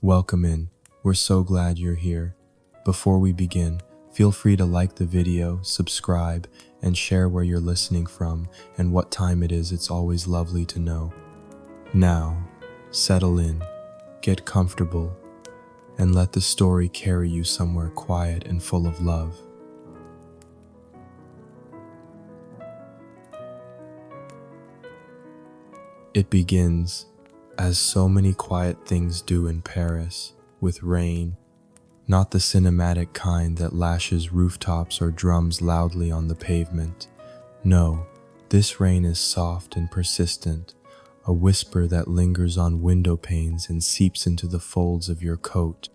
Welcome in. We're so glad you're here. Before we begin, feel free to like the video, subscribe, and share where you're listening from and what time it is. It's always lovely to know. Now, settle in, get comfortable, and let the story carry you somewhere quiet and full of love. It begins, as so many quiet things do in Paris, with rain, not the cinematic kind that lashes rooftops or drums loudly on the pavement. No, this rain is soft and persistent, a whisper that lingers on window panes and seeps into the folds of your coat.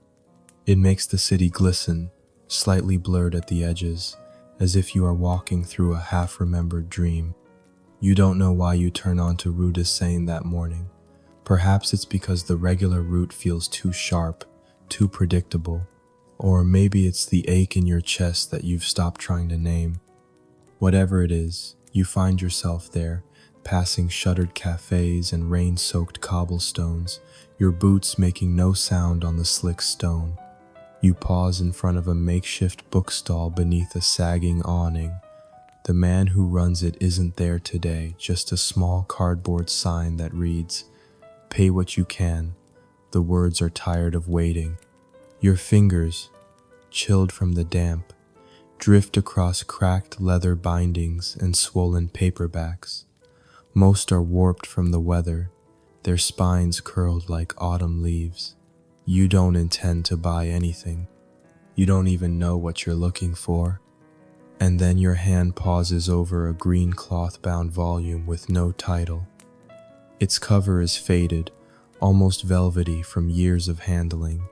It makes the city glisten, slightly blurred at the edges, as if you are walking through a half-remembered dream. You don't know why you turn onto Rue de Seine that morning. Perhaps it's because the regular route feels too sharp, too predictable, or maybe it's the ache in your chest that you've stopped trying to name. Whatever it is, you find yourself there, passing shuttered cafes and rain-soaked cobblestones, your boots making no sound on the slick stone. You pause in front of a makeshift bookstall beneath a sagging awning. The man who runs it isn't there today, just a small cardboard sign that reads, "Pay what you can." The words are tired of waiting. Your fingers, chilled from the damp, drift across cracked leather bindings and swollen paperbacks. Most are warped from the weather, their spines curled like autumn leaves. You don't intend to buy anything. You don't even know what you're looking for. And then your hand pauses over a green cloth-bound volume with no title. Its cover is faded, almost velvety from years of handling.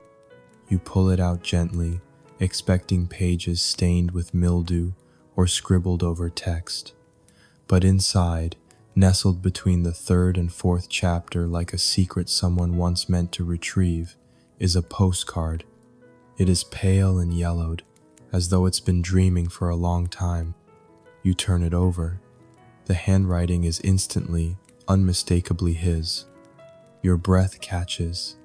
You pull it out gently, expecting pages stained with mildew or scribbled over text. But inside, nestled between the third and fourth chapter like a secret someone once meant to retrieve, is a postcard. It is pale and yellowed, as though it's been dreaming for a long time. You turn it over. The handwriting is instantly, unmistakably his. Your breath catches.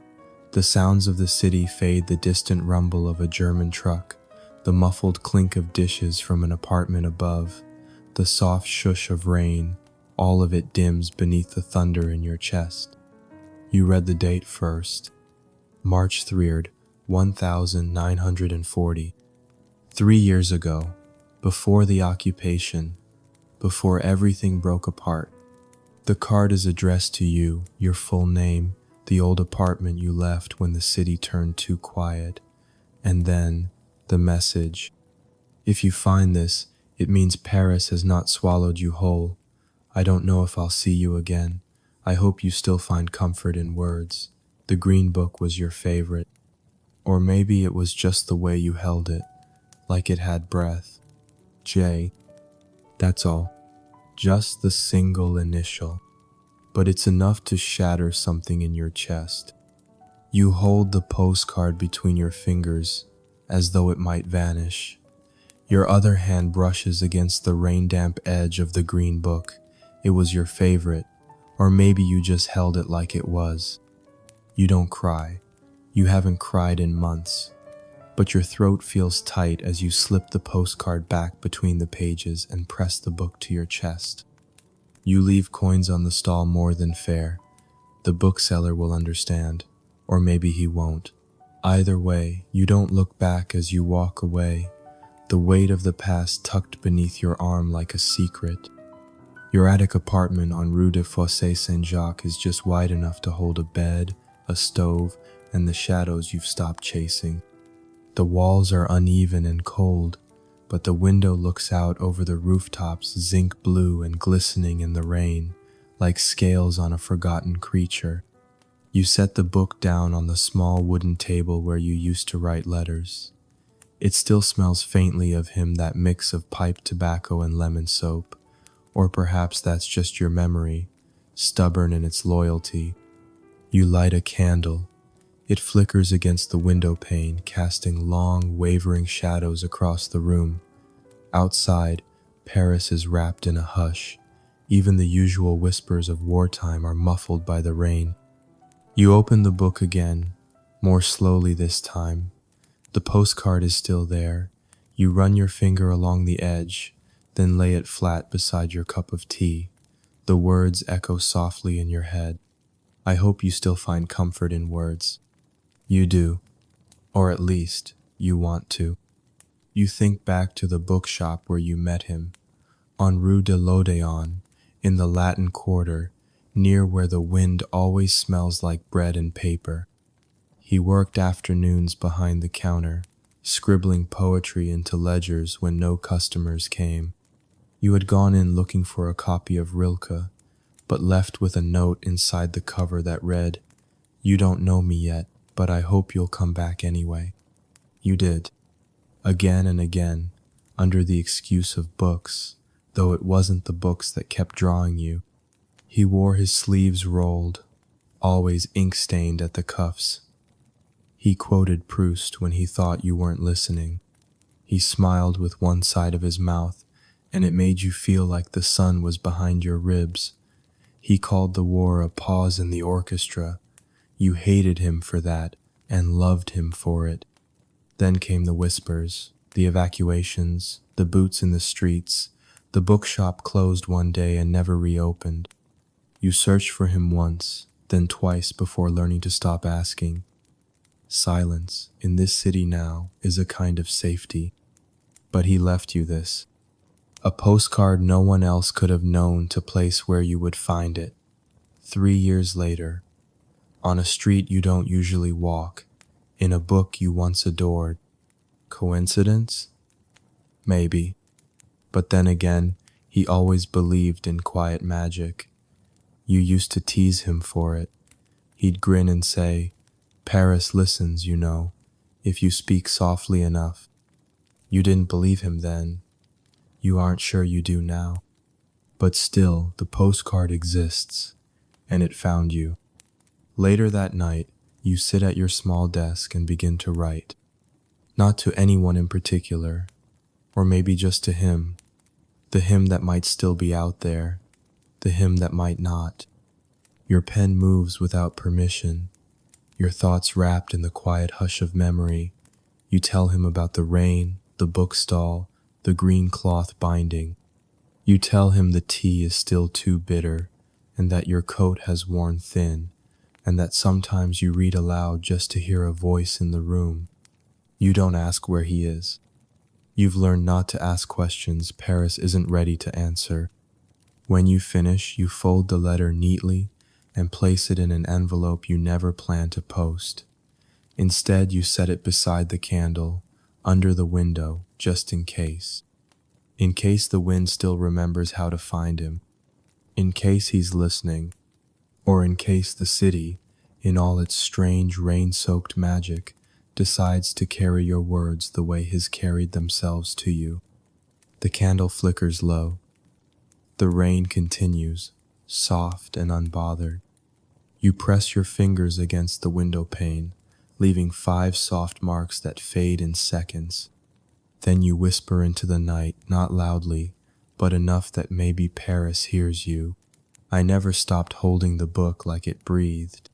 The sounds of the city fade, the distant rumble of a German truck, the muffled clink of dishes from an apartment above, the soft shush of rain, all of it dims beneath the thunder in your chest. You read the date first. March 3rd, 1940. 3 years ago, before the occupation, before everything broke apart. The card is addressed to you, your full name, the old apartment you left when the city turned too quiet, and then the message. If you find this, it means Paris has not swallowed you whole. I don't know if I'll see you again. I hope you still find comfort in words. The green book was your favorite. Or maybe it was just the way you held it, like it had breath. J. That's all. Just the single initial. But it's enough to shatter something in your chest. You hold the postcard between your fingers, as though it might vanish. Your other hand brushes against the rain-damp edge of the green book. It was your favorite, or maybe you just held it like it was. You don't cry. You haven't cried in months. But your throat feels tight as you slip the postcard back between the pages and press the book to your chest. You leave coins on the stall more than fair. The bookseller will understand, or maybe he won't. Either way, you don't look back as you walk away, the weight of the past tucked beneath your arm like a secret. Your attic apartment on Rue de Fossé Saint-Jacques is just wide enough to hold a bed, a stove, and the shadows you've stopped chasing. The walls are uneven and cold, but the window looks out over the rooftops, zinc blue and glistening in the rain, like scales on a forgotten creature. You set the book down on the small wooden table where you used to write letters. It still smells faintly of him, that mix of pipe tobacco and lemon soap. Or perhaps that's just your memory, stubborn in its loyalty. You light a candle. It flickers against the window pane, casting long, wavering shadows across the room. Outside, Paris is wrapped in a hush. Even the usual whispers of wartime are muffled by the rain. You open the book again, More slowly this time. The postcard is still there. You run your finger along the edge, then lay it flat beside your cup of tea. The words echo softly in your head. I hope you still find comfort in words. You do, or at least you want to. You think back to the bookshop where you met him, on Rue de l'Odéon, in the Latin Quarter, near where the wind always smells like bread and paper. He worked afternoons behind the counter, scribbling poetry into ledgers when no customers came. You had gone in looking for a copy of Rilke, but left with a note inside the cover that read, "You don't know me yet, but I hope you'll come back anyway." You did. Again and again, under the excuse of books, though it wasn't the books that kept drawing you. He wore his sleeves rolled, always ink-stained at the cuffs. He quoted Proust when he thought you weren't listening. He smiled with one side of his mouth, and it made you feel like the sun was behind your ribs. He called the war a pause in the orchestra. You hated him for that, and loved him for it. Then came the whispers, the evacuations, the boots in the streets. The bookshop closed one day and never reopened. You searched for him once, then twice before learning to stop asking. Silence, in this city now, is a kind of safety. But he left you this. A postcard no one else could have known to place where you would find it. 3 years later, on a street you don't usually walk, in a book you once adored. Coincidence? Maybe. But then again, he always believed in quiet magic. You used to tease him for it. He'd grin and say, "Paris listens, you know, if you speak softly enough." You didn't believe him then. You aren't sure you do now. But still, the postcard exists, and it found you. Later that night, you sit at your small desk and begin to write. Not to anyone in particular, or maybe just to him. The him that might still be out there, the him that might not. Your pen moves without permission, your thoughts wrapped in the quiet hush of memory. You tell him about the rain, the bookstall, the green cloth binding. You tell him the tea is still too bitter, and that your coat has worn thin, and that sometimes you read aloud just to hear a voice in the room. You don't ask where he is. You've learned not to ask questions Paris isn't ready to answer. When you finish, you fold the letter neatly and place it in an envelope you never plan to post. Instead, you set it beside the candle, under the window, just in case. In case the wind still remembers how to find him. In case he's listening. Or in case the city, in all its strange rain-soaked magic, decides to carry your words the way his carried themselves to you. The candle flickers low. The rain continues, soft and unbothered. You press your fingers against the window pane, leaving 5 soft marks that fade in seconds. Then you whisper into the night, not loudly, but enough that maybe Paris hears you. I never stopped holding the book like it breathed.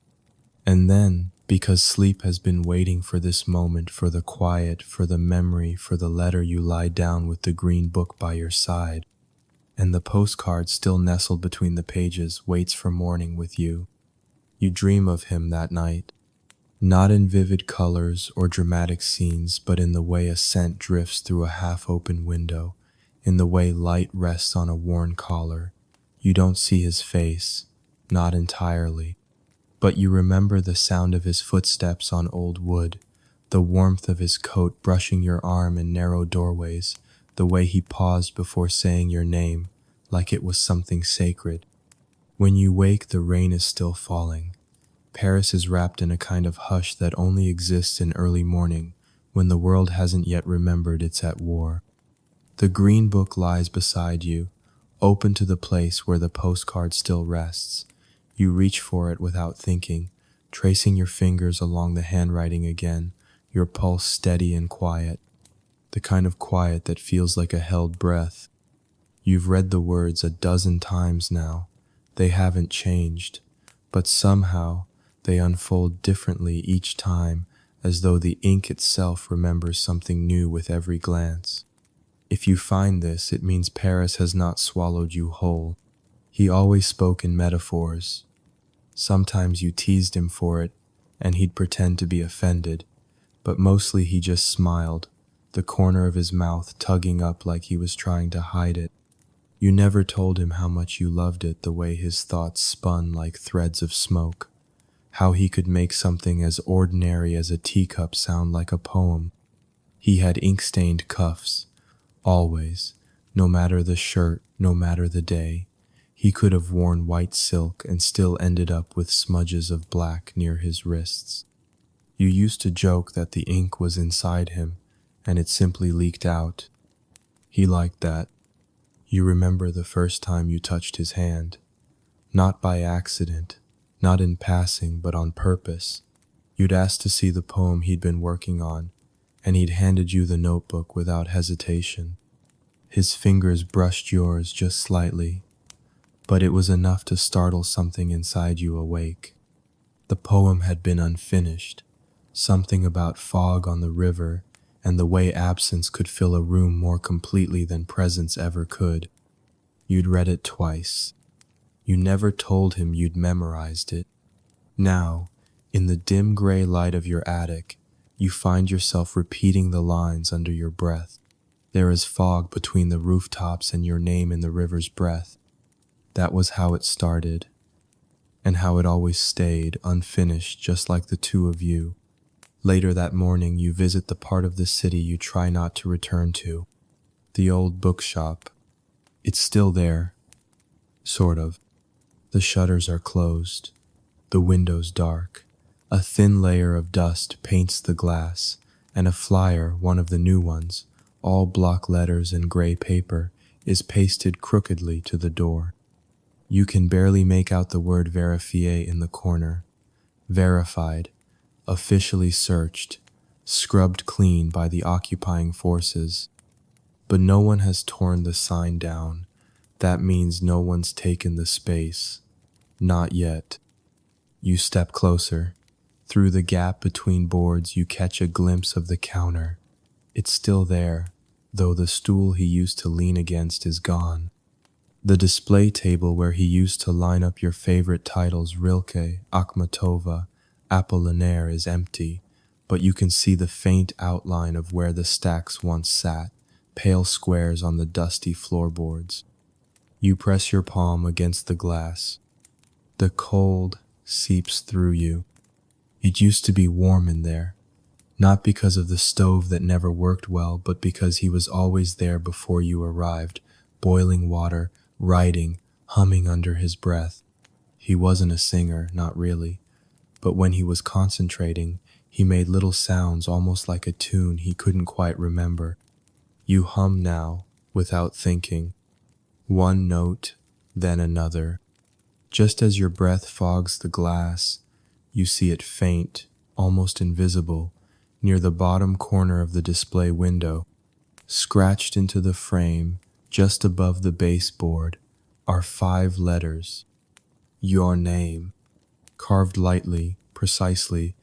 And then, because sleep has been waiting for this moment, for the quiet, for the memory, for the letter, you lie down with the green book by your side. And the postcard, still nestled between the pages, waits for morning with you. You dream of him that night, not in vivid colors or dramatic scenes, but in the way a scent drifts through a half-open window, in the way light rests on a worn collar. You don't see his face, not entirely, but you remember the sound of his footsteps on old wood, the warmth of his coat brushing your arm in narrow doorways, the way he paused before saying your name, like it was something sacred. When you wake, the rain is still falling. Paris is wrapped in a kind of hush that only exists in early morning, when the world hasn't yet remembered it's at war. The green book lies beside you, open to the place where the postcard still rests. You reach for it without thinking, tracing your fingers along the handwriting again, your pulse steady and quiet, the kind of quiet that feels like a held breath. You've read the words a dozen times now. They haven't changed, but somehow They unfold differently each time, as though the ink itself remembers something new with every glance. If you find this, it means Paris has not swallowed you whole. He always spoke in metaphors. Sometimes you teased him for it, and he'd pretend to be offended, but mostly he just smiled, the corner of his mouth tugging up like he was trying to hide it. You never told him how much you loved it, the way his thoughts spun like threads of smoke, how he could make something as ordinary as a teacup sound like a poem. He had ink-stained cuffs, always, no matter the shirt, no matter the day. He could have worn white silk and still ended up with smudges of black near his wrists. You used to joke that the ink was inside him, and it simply leaked out. He liked that. You remember the first time you touched his hand. Not by accident, not in passing, but on purpose. You'd asked to see the poem he'd been working on, and he'd handed you the notebook without hesitation. His fingers brushed yours just slightly, but it was enough to startle something inside you awake. The poem had been unfinished, something about fog on the river and the way absence could fill a room more completely than presence ever could. You'd read it twice. You never told him you'd memorized it. Now, in the dim gray light of your attic, you find yourself repeating the lines under your breath. There is fog between the rooftops and your name in the river's breath. That was how it started, and how it always stayed, unfinished, just like the two of you. Later that morning, you visit the part of the city you try not to return to, the old bookshop. It's still there, sort of. The shutters are closed, the windows dark. A thin layer of dust paints the glass, and a flyer, one of the new ones, all block letters and gray paper, is pasted crookedly to the door. You can barely make out the word vérifié in the corner. Verified, officially searched, scrubbed clean by the occupying forces. But no one has torn the sign down. That means no one's taken the space. Not yet. You step closer. Through the gap between boards, you catch a glimpse of the counter. It's still there, though the stool he used to lean against is gone. The display table where he used to line up your favorite titles, Rilke, Akhmatova, Apollinaire, is empty, but you can see the faint outline of where the stacks once sat, pale squares on the dusty floorboards. You press your palm against the glass. The cold seeps through you. It used to be warm in there, not because of the stove that never worked well, but because he was always there before you arrived, boiling water, writing, humming under his breath. He wasn't a singer, not really, but when he was concentrating, he made little sounds almost like a tune he couldn't quite remember. You hum now, without thinking. One note, then another. Just as your breath fogs the glass, you see it faint, almost invisible, near the bottom corner of the display window. Scratched into the frame, just above the baseboard, are 5 letters. Your name, carved lightly, precisely,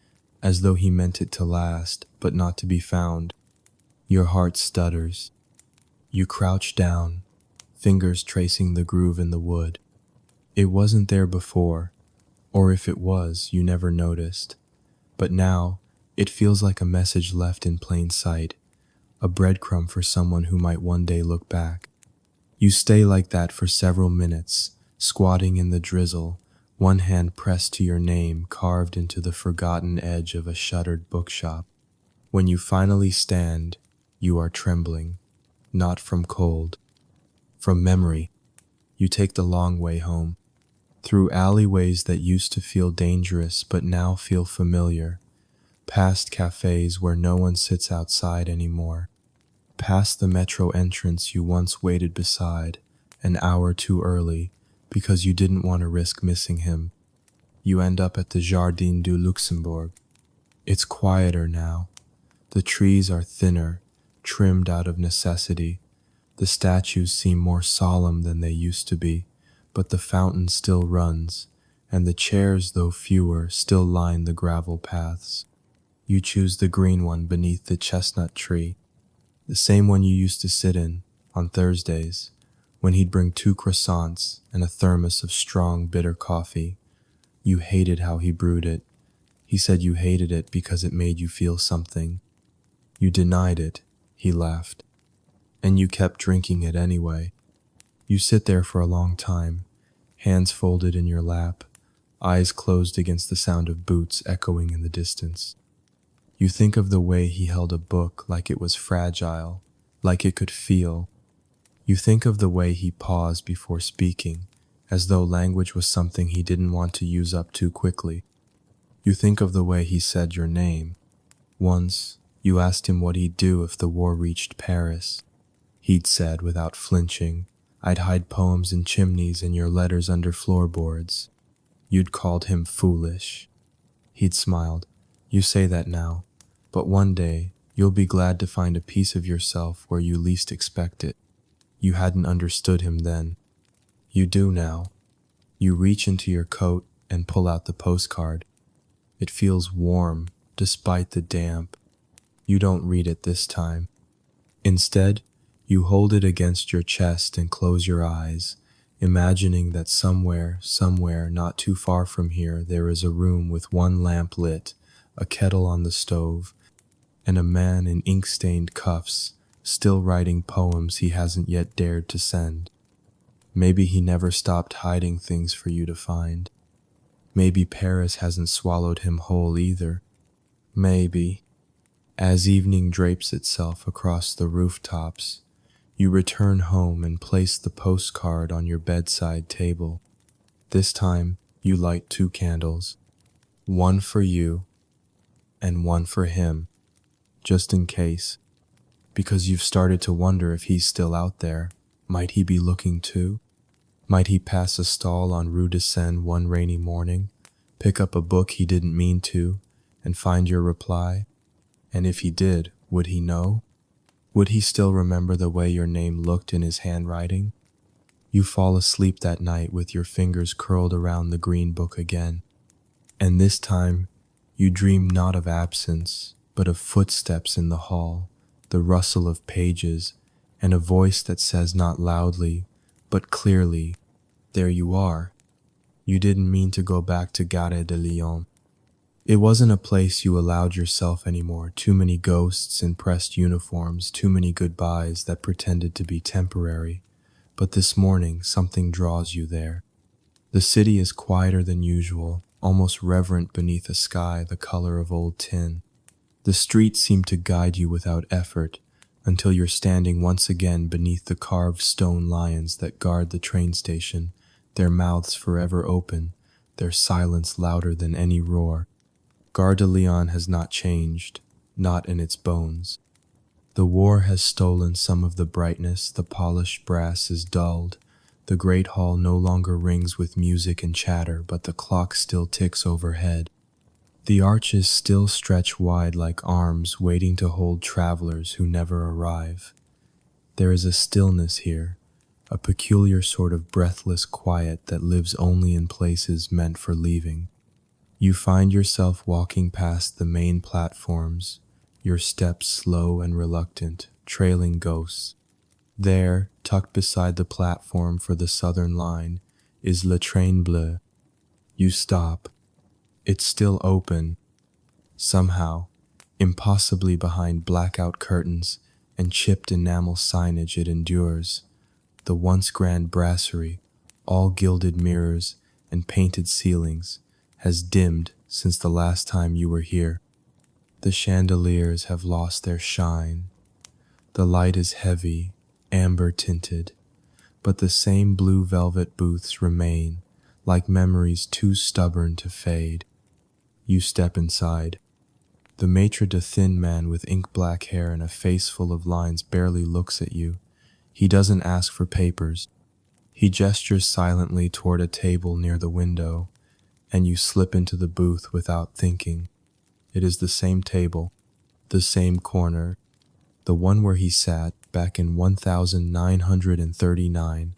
as though he meant it to last, but not to be found. Your heart stutters. You crouch down, fingers tracing the groove in the wood. It wasn't there before, or if it was, you never noticed. But now, it feels like a message left in plain sight, a breadcrumb for someone who might one day look back. You stay like that for several minutes, squatting in the drizzle, one hand pressed to your name carved into the forgotten edge of a shuttered bookshop. When you finally stand, you are trembling, not from cold, from memory. You take the long way home, through alleyways that used to feel dangerous but now feel familiar, past cafes where no one sits outside anymore, past the metro entrance you once waited beside, an hour too early, because you didn't want to risk missing him. You end up at the Jardin du Luxembourg. It's quieter now. The trees are thinner, trimmed out of necessity. The statues seem more solemn than they used to be, but the fountain still runs, and the chairs, though fewer, still line the gravel paths. You choose the green one beneath the chestnut tree, the same one you used to sit in on Thursdays, when he'd bring 2 croissants and a thermos of strong, bitter coffee. You hated how he brewed it. He said you hated it because it made you feel something. You denied it, he laughed. And you kept drinking it anyway. You sit there for a long time, hands folded in your lap, eyes closed against the sound of boots echoing in the distance. You think of the way he held a book like it was fragile, like it could feel. You think of the way he paused before speaking, as though language was something he didn't want to use up too quickly. You think of the way he said your name. Once, you asked him what he'd do if the war reached Paris. He'd said, without flinching, "I'd hide poems in chimneys and your letters under floorboards." You'd called him foolish. He'd smiled. "You say that now, but one day you'll be glad to find a piece of yourself where you least expect it." You hadn't understood him then. You do now. You reach into your coat and pull out the postcard. It feels warm, despite the damp. You don't read it this time. Instead, you hold it against your chest and close your eyes, imagining that somewhere not too far from here, there is a room with one lamp lit, a kettle on the stove, and a man in ink-stained cuffs, still writing poems he hasn't yet dared to send. Maybe he never stopped hiding things for you to find. Maybe Paris hasn't swallowed him whole either. Maybe. As evening drapes itself across the rooftops, you return home and place the postcard on your bedside table. This time, you light 2 candles, one for you and one for him, just in case, because you've started to wonder if he's still out there. Might he be looking too? Might he pass a stall on Rue de Seine one rainy morning, pick up a book he didn't mean to, and find your reply? And if he did, would he know? Would he still remember the way your name looked in his handwriting? You fall asleep that night with your fingers curled around the green book again. And this time, you dream not of absence, but of footsteps in the hall, the rustle of pages, and a voice that says not loudly, but clearly, "There you are. You didn't mean to go back to Gare de Lyon." It wasn't a place you allowed yourself anymore. Too many ghosts in pressed uniforms, too many goodbyes that pretended to be temporary. But this morning, something draws you there. The city is quieter than usual, almost reverent beneath a sky the color of old tin. The streets seem to guide you without effort, until you're standing once again beneath the carved stone lions that guard the train station, their mouths forever open, their silence louder than any roar. Gare de Lyon has not changed, not in its bones. The war has stolen some of the brightness, the polished brass is dulled, the great hall no longer rings with music and chatter, but the clock still ticks overhead. The arches still stretch wide like arms waiting to hold travelers who never arrive. There is a stillness here, a peculiar sort of breathless quiet that lives only in places meant for leaving. You find yourself walking past the main platforms, your steps slow and reluctant, trailing ghosts. There, tucked beside the platform for the Southern line, is Le Train Bleu. You stop. It's still open. Somehow, impossibly behind blackout curtains and chipped enamel signage it endures. The once grand brasserie, all gilded mirrors and painted ceilings, has dimmed since the last time you were here. The chandeliers have lost their shine. The light is heavy, amber tinted, but the same blue velvet booths remain, like memories too stubborn to fade. You step inside. The maitre d' thin man with ink-black hair and a face full of lines barely looks at you. He doesn't ask for papers. He gestures silently toward a table near the window, and you slip into the booth without thinking. It is the same table, the same corner, the one where he sat back in 1939,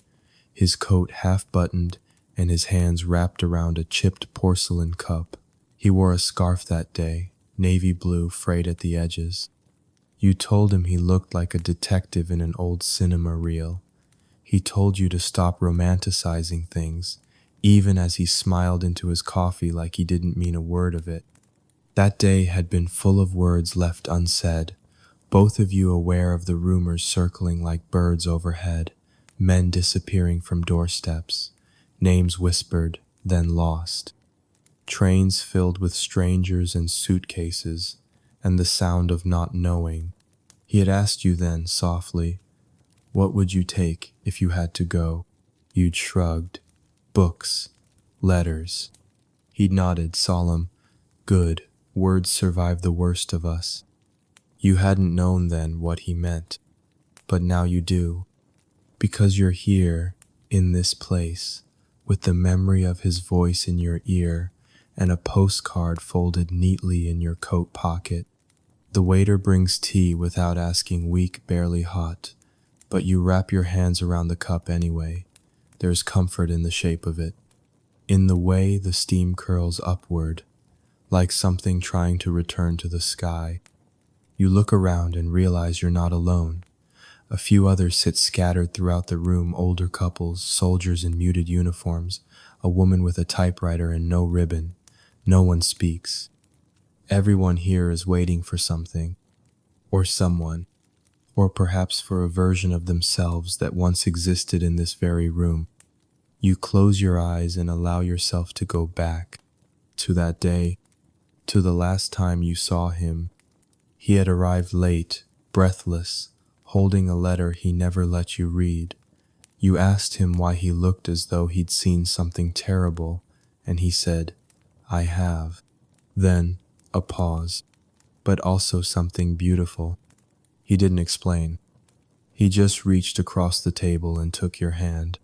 his coat half-buttoned and his hands wrapped around a chipped porcelain cup. He wore a scarf that day, navy blue frayed at the edges. You told him he looked like a detective in an old cinema reel. He told you to stop romanticizing things, even as he smiled into his coffee like he didn't mean a word of it. That day had been full of words left unsaid, both of you aware of the rumors circling like birds overhead, men disappearing from doorsteps, names whispered, then lost, trains filled with strangers and suitcases, and the sound of not knowing. He had asked you then, softly, what would you take if you had to go? You'd shrugged. Books. Letters. He'd nodded, solemn. Good. Words survive the worst of us. You hadn't known then what he meant, but now you do, because you're here, in this place, with the memory of his voice in your ear and a postcard folded neatly in your coat pocket. The waiter brings tea without asking, weak, barely hot, but you wrap your hands around the cup anyway. There's comfort in the shape of it, in the way the steam curls upward, like something trying to return to the sky. You look around and realize you're not alone. A few others sit scattered throughout the room, older couples, soldiers in muted uniforms, a woman with a typewriter and no ribbon. No one speaks. Everyone here is waiting for something, or someone, or perhaps for a version of themselves that once existed in this very room. You close your eyes and allow yourself to go back to that day, to the last time you saw him. He had arrived late, breathless, holding a letter he never let you read. You asked him why he looked as though he'd seen something terrible, and he said, I have. Then, a pause, but also something beautiful. He didn't explain. He just reached across the table and took your hand.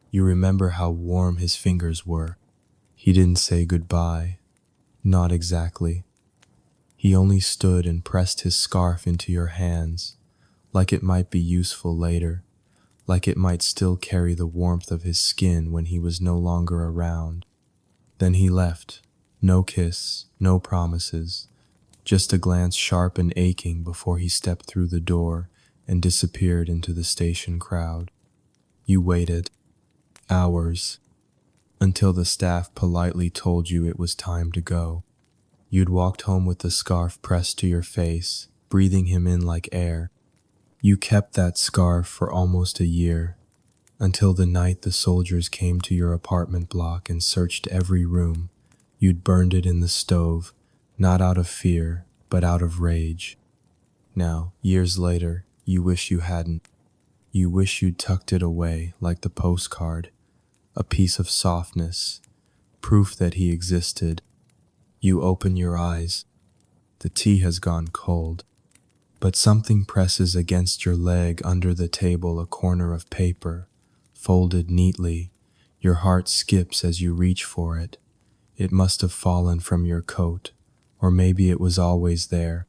You remember how warm his fingers were. He didn't say goodbye. Not exactly. He only stood and pressed his scarf into your hands, like it might be useful later, like it might still carry the warmth of his skin when he was no longer around. Then he left. No kiss, no promises, just a glance sharp and aching before he stepped through the door and disappeared into the station crowd. You waited. Hours. Until the staff politely told you it was time to go. You'd walked home with the scarf pressed to your face, breathing him in like air. You kept that scarf for almost a year, until the night the soldiers came to your apartment block and searched every room. You'd burned it in the stove, not out of fear, but out of rage. Now, years later, you wish you hadn't. You wish you'd tucked it away like the postcard, a piece of softness, proof that he existed. You open your eyes. The tea has gone cold, but something presses against your leg under the table, a corner of paper, folded neatly. Your heart skips as you reach for it. It must have fallen from your coat, or maybe it was always there.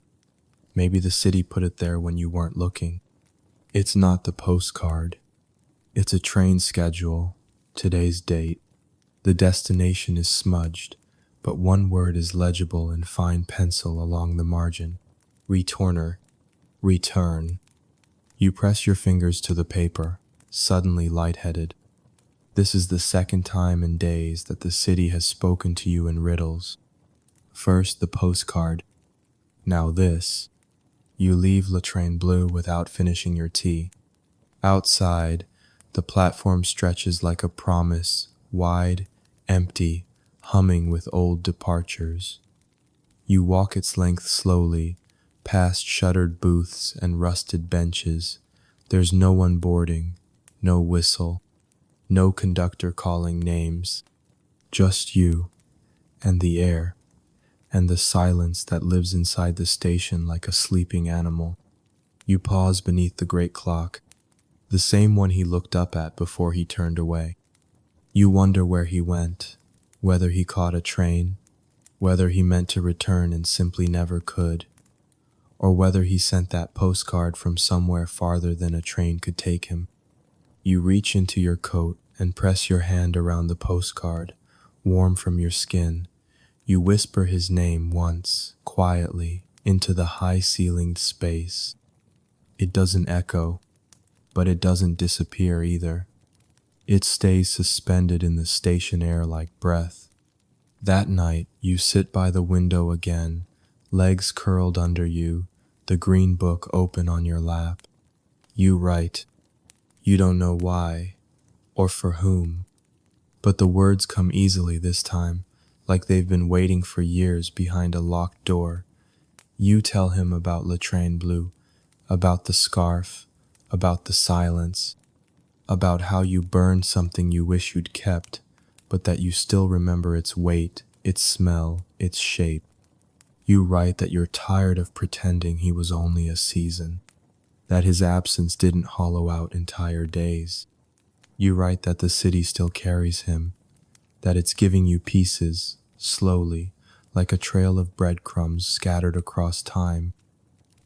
Maybe the city put it there when you weren't looking. It's not the postcard. It's a train schedule, today's date. The destination is smudged, but one word is legible in fine pencil along the margin. Returner. Return. You press your fingers to the paper, suddenly lightheaded. This is the second time in days that the city has spoken to you in riddles. First the postcard. Now this. You leave Le Train Bleu without finishing your tea. Outside, the platform stretches like a promise, wide, empty, humming with old departures. You walk its length slowly, past shuttered booths and rusted benches. There's no one boarding, no whistle, no conductor calling names. Just you, and the air, and the silence that lives inside the station like a sleeping animal. You pause beneath the great clock, the same one he looked up at before he turned away. You wonder where he went, whether he caught a train, whether he meant to return and simply never could, or whether he sent that postcard from somewhere farther than a train could take him. You reach into your coat, and press your hand around the postcard, warm from your skin. You whisper his name once, quietly, into the high-ceilinged space. It doesn't echo, but it doesn't disappear either. It stays suspended in the station air like breath. That night, you sit by the window again, legs curled under you, the green book open on your lap. You write. You don't know why, or for whom, but the words come easily this time, like they've been waiting for years behind a locked door. You tell him about Le Train Bleu, about the scarf, about the silence, about how you burned something you wish you'd kept, but that you still remember its weight, its smell, its shape. You write that you're tired of pretending he was only a season, that his absence didn't hollow out entire days. You write that the city still carries him, that it's giving you pieces, slowly, like a trail of breadcrumbs scattered across time.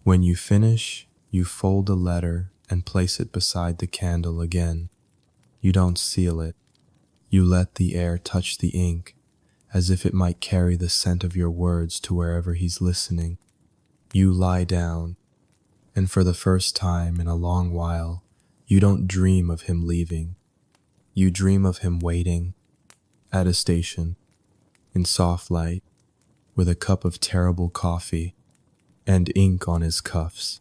When you finish, you fold the letter and place it beside the candle again. You don't seal it. You let the air touch the ink, as if it might carry the scent of your words to wherever he's listening. You lie down, and for the first time in a long while, you don't dream of him leaving. You dream of him waiting, at a station, in soft light, with a cup of terrible coffee and ink on his cuffs.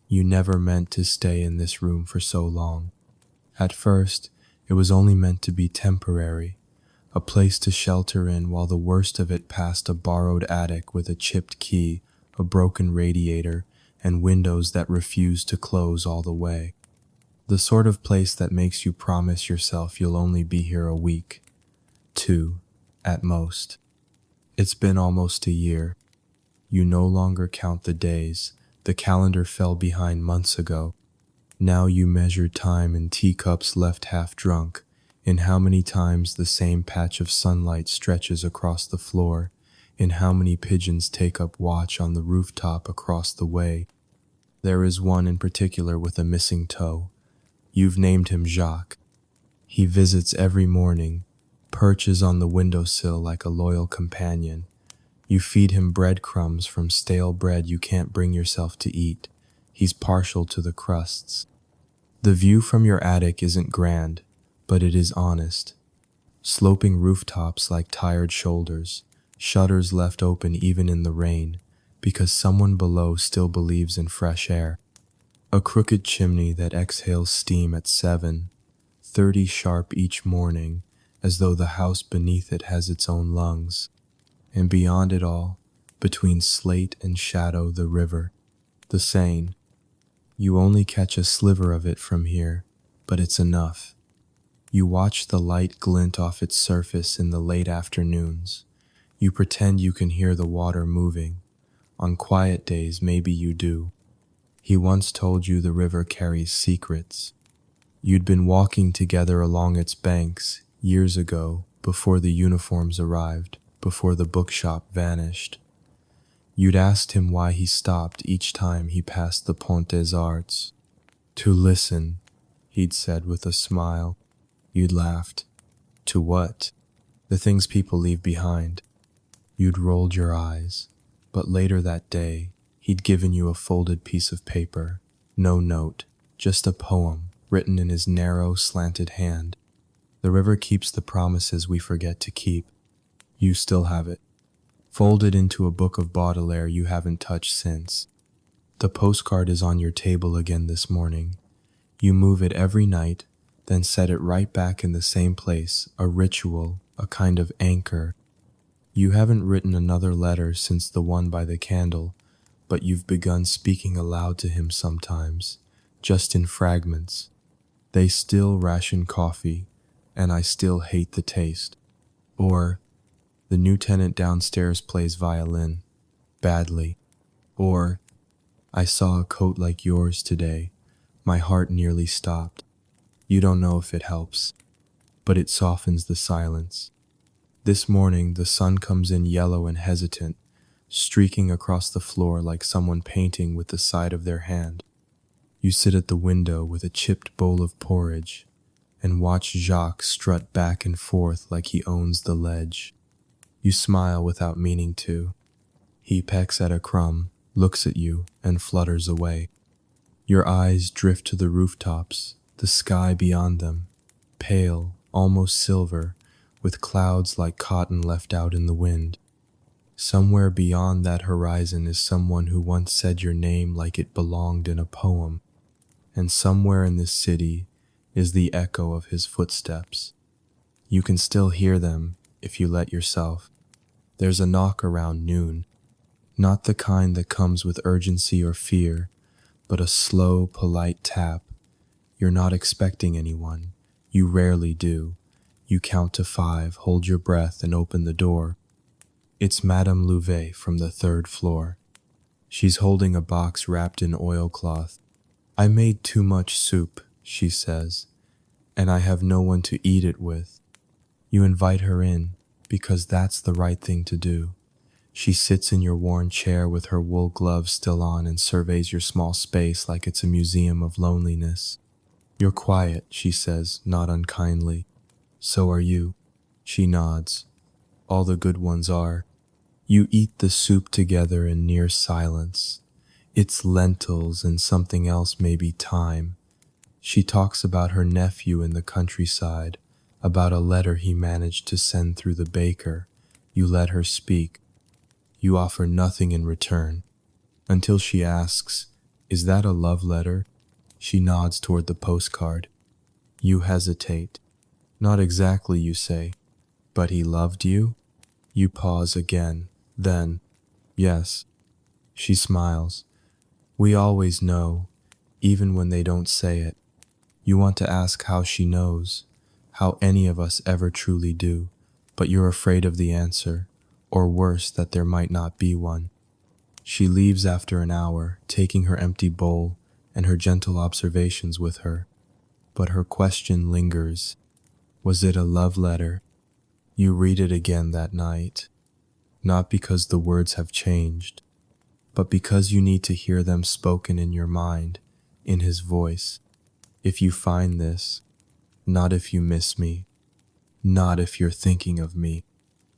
You never meant to stay in this room for so long. At first, it was only meant to be temporary, a place to shelter in while the worst of it passed a borrowed attic with a chipped key, a broken radiator, and windows that refused to close all the way. The sort of place that makes you promise yourself you'll only be here a week, 2, at most. It's been almost a year. You no longer count the days. The calendar fell behind months ago. Now you measure time in teacups left half drunk, in how many times the same patch of sunlight stretches across the floor, in how many pigeons take up watch on the rooftop across the way. There is one in particular with a missing toe. You've named him Jacques. He visits every morning, perches on the windowsill like a loyal companion. You feed him breadcrumbs from stale bread you can't bring yourself to eat. He's partial to the crusts. The view from your attic isn't grand, but it is honest. Sloping rooftops like tired shoulders, shutters left open even in the rain, because someone below still believes in fresh air. A crooked chimney that exhales steam at 7:30 sharp each morning, as though the house beneath it has its own lungs. And beyond it all, between slate and shadow, the river, the Seine. You only catch a sliver of it from here, but it's enough. You watch the light glint off its surface in the late afternoons. You pretend you can hear the water moving. On quiet days, maybe you do. He once told you the river carries secrets. You'd been walking together along its banks years ago, before the uniforms arrived, before the bookshop vanished. You'd asked him why he stopped each time he passed the Pont des Arts. To listen, he'd said with a smile. You'd laughed. To what? The things people leave behind. You'd rolled your eyes, but later that day, he'd given you a folded piece of paper, no note, just a poem written in his narrow, slanted hand. The river keeps the promises we forget to keep. You still have it, folded into a book of Baudelaire you haven't touched since. The postcard is on your table again this morning. You move it every night, then set it right back in the same place, a ritual, a kind of anchor. You haven't written another letter since the one by the candle, but you've begun speaking aloud to him sometimes, just in fragments. They still ration coffee, and I still hate the taste. Or, the new tenant downstairs plays violin, badly. Or, I saw a coat like yours today. My heart nearly stopped. You don't know if it helps, but it softens the silence. This morning, the sun comes in yellow and hesitant, streaking across the floor like someone painting with the side of their hand. You sit at the window with a chipped bowl of porridge. and watch Jacques strut back and forth like he owns the ledge. You smile without meaning to. He pecks at a crumb, looks at you, and flutters away. Your eyes drift to the rooftops, the sky beyond them, pale, almost silver, with clouds like cotton left out in the wind. Somewhere beyond that horizon is someone who once said your name like it belonged in a poem, and somewhere in this city is the echo of his footsteps. You can still hear them if you let yourself. There's a knock around noon, not the kind that comes with urgency or fear, but a slow, polite tap. You're not expecting anyone. You rarely do. You count to 5, hold your breath, and open the door. It's Madame Louvet from the 3rd floor. She's holding a box wrapped in oilcloth. "I made too much soup," she says, "and I have no one to eat it with." You invite her in, because that's the right thing to do. She sits in your worn chair with her wool gloves still on and surveys your small space like it's a museum of loneliness. "You're quiet," she says, not unkindly. "So are you." She nods. "All the good ones are." You eat the soup together in near silence. It's lentils and something else, maybe thyme. She talks about her nephew in the countryside, about a letter he managed to send through the baker. You let her speak. You offer nothing in return, until she asks, "Is that a love letter?" She nods toward the postcard. You hesitate. "Not exactly," you say. "But he loved you?" You pause again, then, "Yes." She smiles. We always know, even when they don't say it. You want to ask how she knows, how any of us ever truly do, but you're afraid of the answer, or worse, that there might not be one. She leaves after an hour, taking her empty bowl and her gentle observations with her. But her question lingers. Was it a love letter? You read it again that night, not because the words have changed, but because you need to hear them spoken in your mind, in his voice. If you find this, not if you miss me, not if you're thinking of me,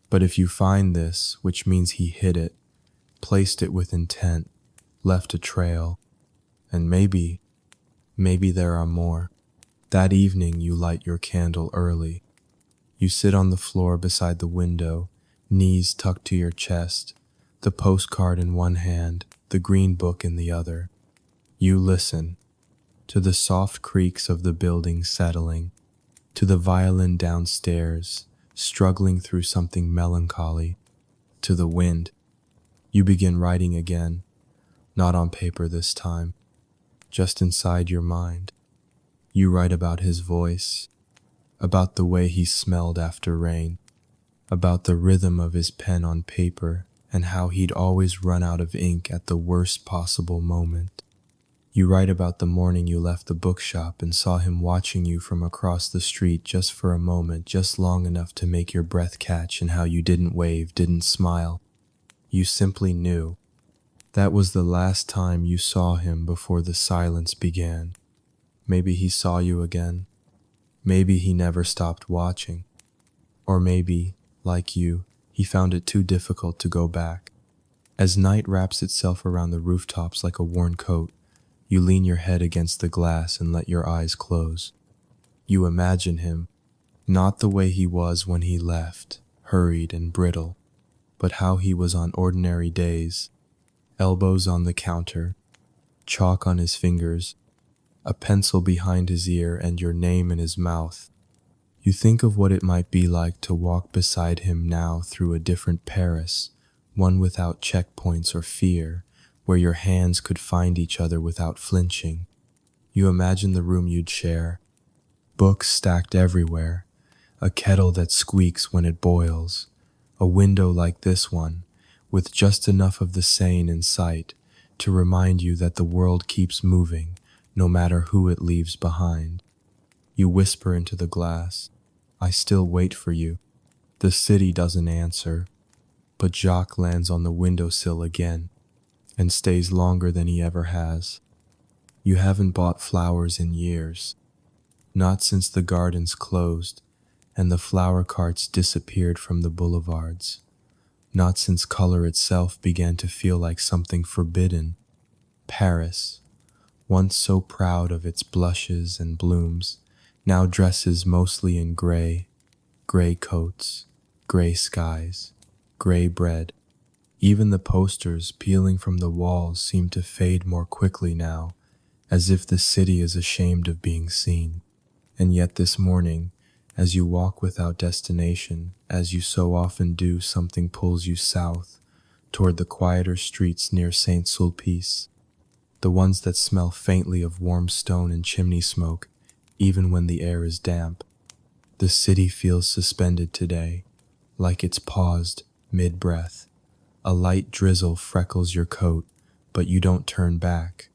but if you find this, which means he hid it, placed it with intent, left a trail, and maybe there are more. That evening you light your candle early. You sit on the floor beside the window, knees tucked to your chest, the postcard in one hand, the green book in the other. You listen to the soft creaks of the building settling, to the violin downstairs, struggling through something melancholy, to the wind. You begin writing again, not on paper this time, just inside your mind. You write about his voice, about the way he smelled after rain, about the rhythm of his pen on paper, and how he'd always run out of ink at the worst possible moment. You write about the morning you left the bookshop and saw him watching you from across the street just for a moment, just long enough to make your breath catch, and how you didn't wave, didn't smile. You simply knew. That was the last time you saw him before the silence began. Maybe he saw you again. Maybe he never stopped watching. Or maybe, like you, he found it too difficult to go back. As night wraps itself around the rooftops like a worn coat, you lean your head against the glass and let your eyes close. You imagine him, not the way he was when he left, hurried and brittle, but how he was on ordinary days, elbows on the counter, chalk on his fingers, a pencil behind his ear, and your name in his mouth. You think of what it might be like to walk beside him now through a different Paris, one without checkpoints or fear, where your hands could find each other without flinching. You imagine the room you'd share, books stacked everywhere, a kettle that squeaks when it boils, a window like this one, with just enough of the Seine in sight to remind you that the world keeps moving, no matter who it leaves behind. You whisper into the glass, "I still wait for you." The city doesn't answer, but Jacques lands on the windowsill again and stays longer than he ever has. You haven't bought flowers in years. not since the gardens closed and the flower carts disappeared from the boulevards, not since color itself began to feel like something forbidden. Paris, once so proud of its blushes and blooms, now dresses mostly in gray coats, gray skies, gray bread. Even the posters peeling from the walls seem to fade more quickly now, as if the city is ashamed of being seen. And yet this morning, as you walk without destination, as you so often do, something pulls you south, toward the quieter streets near Saint Sulpice, the ones that smell faintly of warm stone and chimney smoke, even when the air is damp. The city feels suspended today, like it's paused mid-breath. A light drizzle freckles your coat, but you don't turn back.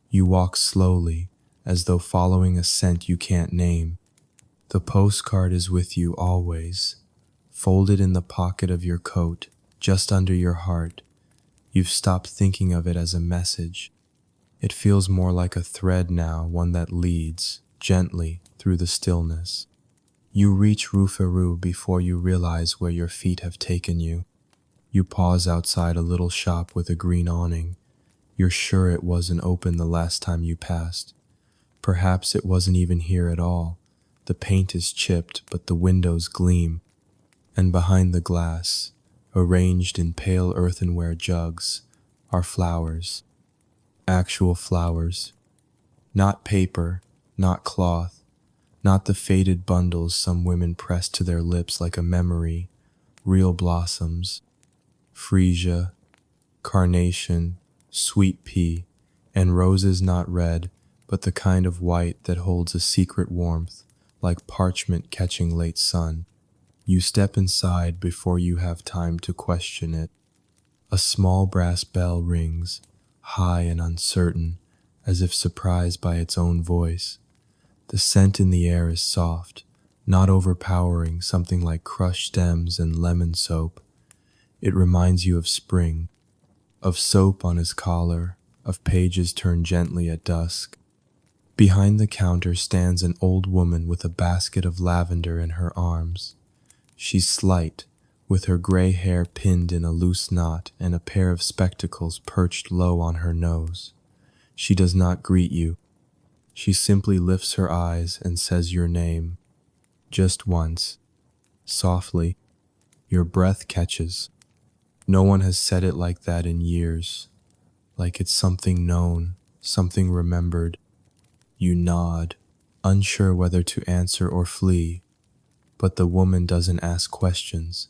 You walk slowly, as though following a scent you can't name. The postcard is with you always, folded in the pocket of your coat, just under your heart. You've stopped thinking of it as a message. It feels more like a thread now, one that leads, gently, through the stillness. You reach Rue Ferrou before you realize where your feet have taken you. You pause outside a little shop with a green awning. You're sure it wasn't open the last time you passed. Perhaps it wasn't even here at all. The paint is chipped, but the windows gleam. And behind the glass, arranged in pale earthenware jugs, are flowers. Actual flowers. Not paper, not cloth, not the faded bundles some women press to their lips like a memory. Real blossoms. Freesia, carnation, sweet pea, and roses not red, but the kind of white that holds a secret warmth, like parchment catching late sun. You step inside before you have time to question it. A small brass bell rings, high and uncertain, as if surprised by its own voice. The scent in the air is soft, not overpowering, something like crushed stems and lemon soap. It reminds you of spring, of soap on his collar, of pages turned gently at dusk. Behind the counter stands an old woman with a basket of lavender in her arms. She's slight, with her gray hair pinned in a loose knot and a pair of spectacles perched low on her nose. She does not greet you. She simply lifts her eyes and says your name. Just once. Softly. Your breath catches. No one has said it like that in years. Like it's something known, something remembered. You nod, unsure whether to answer or flee. But the woman doesn't ask questions.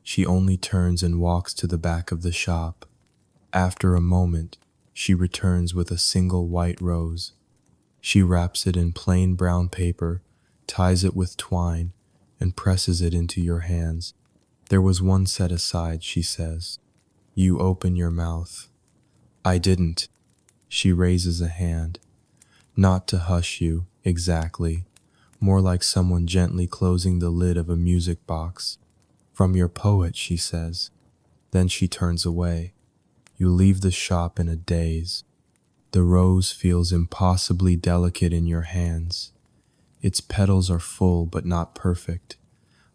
She only turns and walks to the back of the shop. After a moment, she returns with a single white rose. She wraps it in plain brown paper, ties it with twine, and presses it into your hands. There was one set aside, she says. You open your mouth. I didn't. She raises a hand. Not to hush you, exactly. More like someone gently closing the lid of a music box. From your poet, she says. Then she turns away. You leave the shop in a daze. The rose feels impossibly delicate in your hands. Its petals are full but not perfect.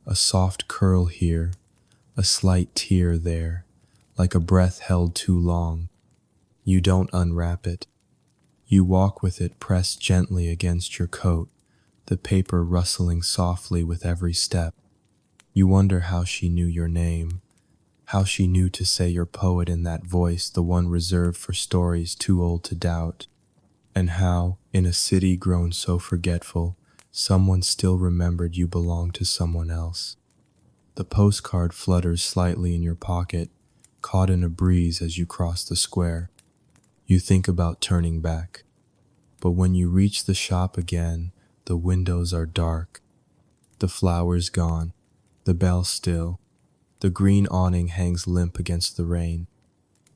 A soft curl here, a slight tear there, like a breath held too long. You don't unwrap it. You walk with it pressed gently against your coat, the paper rustling softly with every step. You wonder how she knew your name, how she knew to say your poet in that voice, the one reserved for stories too old to doubt, and how, in a city grown so forgetful, someone still remembered you belonged to someone else. The postcard flutters slightly in your pocket, caught in a breeze as you cross the square. You think about turning back. But when you reach the shop again, the windows are dark. The flowers gone, the bell still. The green awning hangs limp against the rain.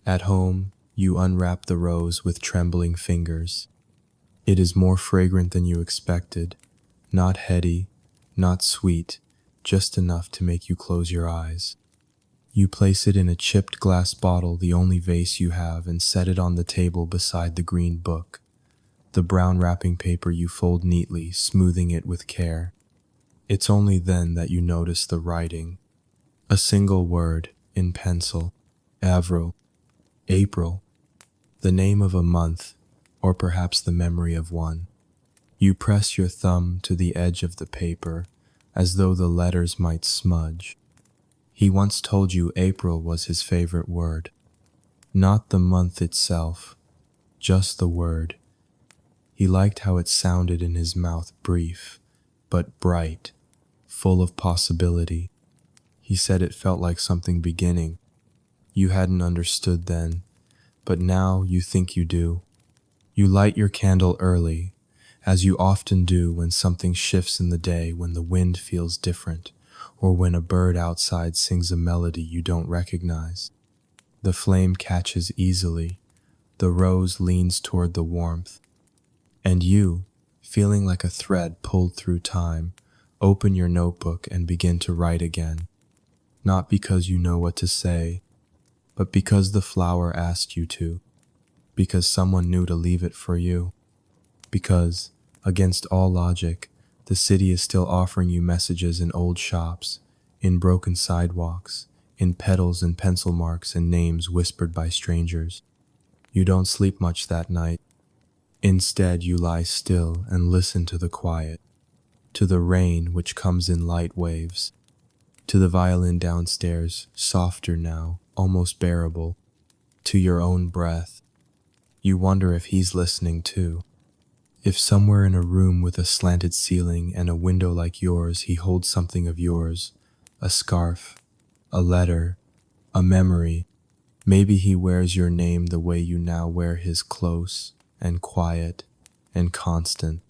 At home, you unwrap the rose with trembling fingers. It is more fragrant than you expected. Not heady, not sweet, just enough to make you close your eyes. You place it in a chipped glass bottle, the only vase you have, and set it on the table beside the green book. the brown wrapping paper you fold neatly, smoothing it with care. It's only then that you notice the writing. A single word, in pencil. Avril. April. The name of a month, or perhaps the memory of one. You press your thumb to the edge of the paper, as though the letters might smudge. He once told you April was his favorite word. Not the month itself, just the word. He liked how it sounded in his mouth, brief, but bright, full of possibility. He said it felt like something beginning. You hadn't understood then, but now you think you do. You light your candle early, as you often do when something shifts in the day, when the wind feels different, or when a bird outside sings a melody you don't recognize. The flame catches easily, the rose leans toward the warmth, and you, feeling like a thread pulled through time, open your notebook and begin to write again. Not because you know what to say, but because the flower asked you to, because someone knew to leave it for you, because, against all logic, the city is still offering you messages in old shops, in broken sidewalks, in petals and pencil marks and names whispered by strangers. You don't sleep much that night. Instead, you lie still and listen to the quiet, to the rain which comes in light waves, to the violin downstairs, softer now, almost bearable, to your own breath. You wonder if he's listening too. If somewhere in a room with a slanted ceiling and a window like yours, he holds something of yours, a scarf, a letter, a memory. Maybe he wears your name the way you now wear his, close and quiet and constant.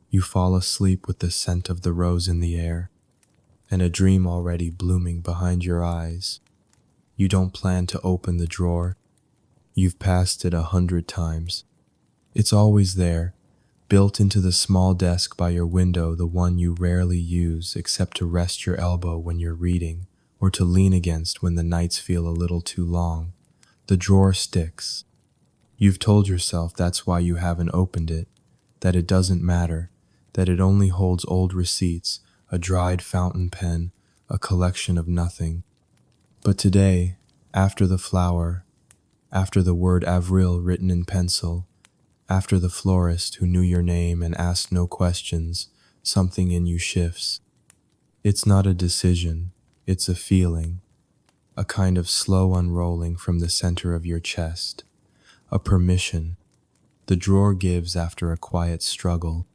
You fall asleep with the scent of the rose in the air, and a dream already blooming behind your eyes. You don't plan to open the drawer. You've passed it 100 times. It's always there, built into the small desk by your window, the one you rarely use except to rest your elbow when you're reading, or to lean against when the nights feel a little too long. The drawer sticks. You've told yourself that's why you haven't opened it, that it doesn't matter, that it only holds old receipts, a dried fountain pen, a collection of nothing. But today, after the flower, after the word Avril written in pencil, after the florist who knew your name and asked no questions, something in you shifts. It's not a decision, it's a feeling, a kind of slow unrolling from the center of your chest, a permission. The drawer gives after a quiet struggle.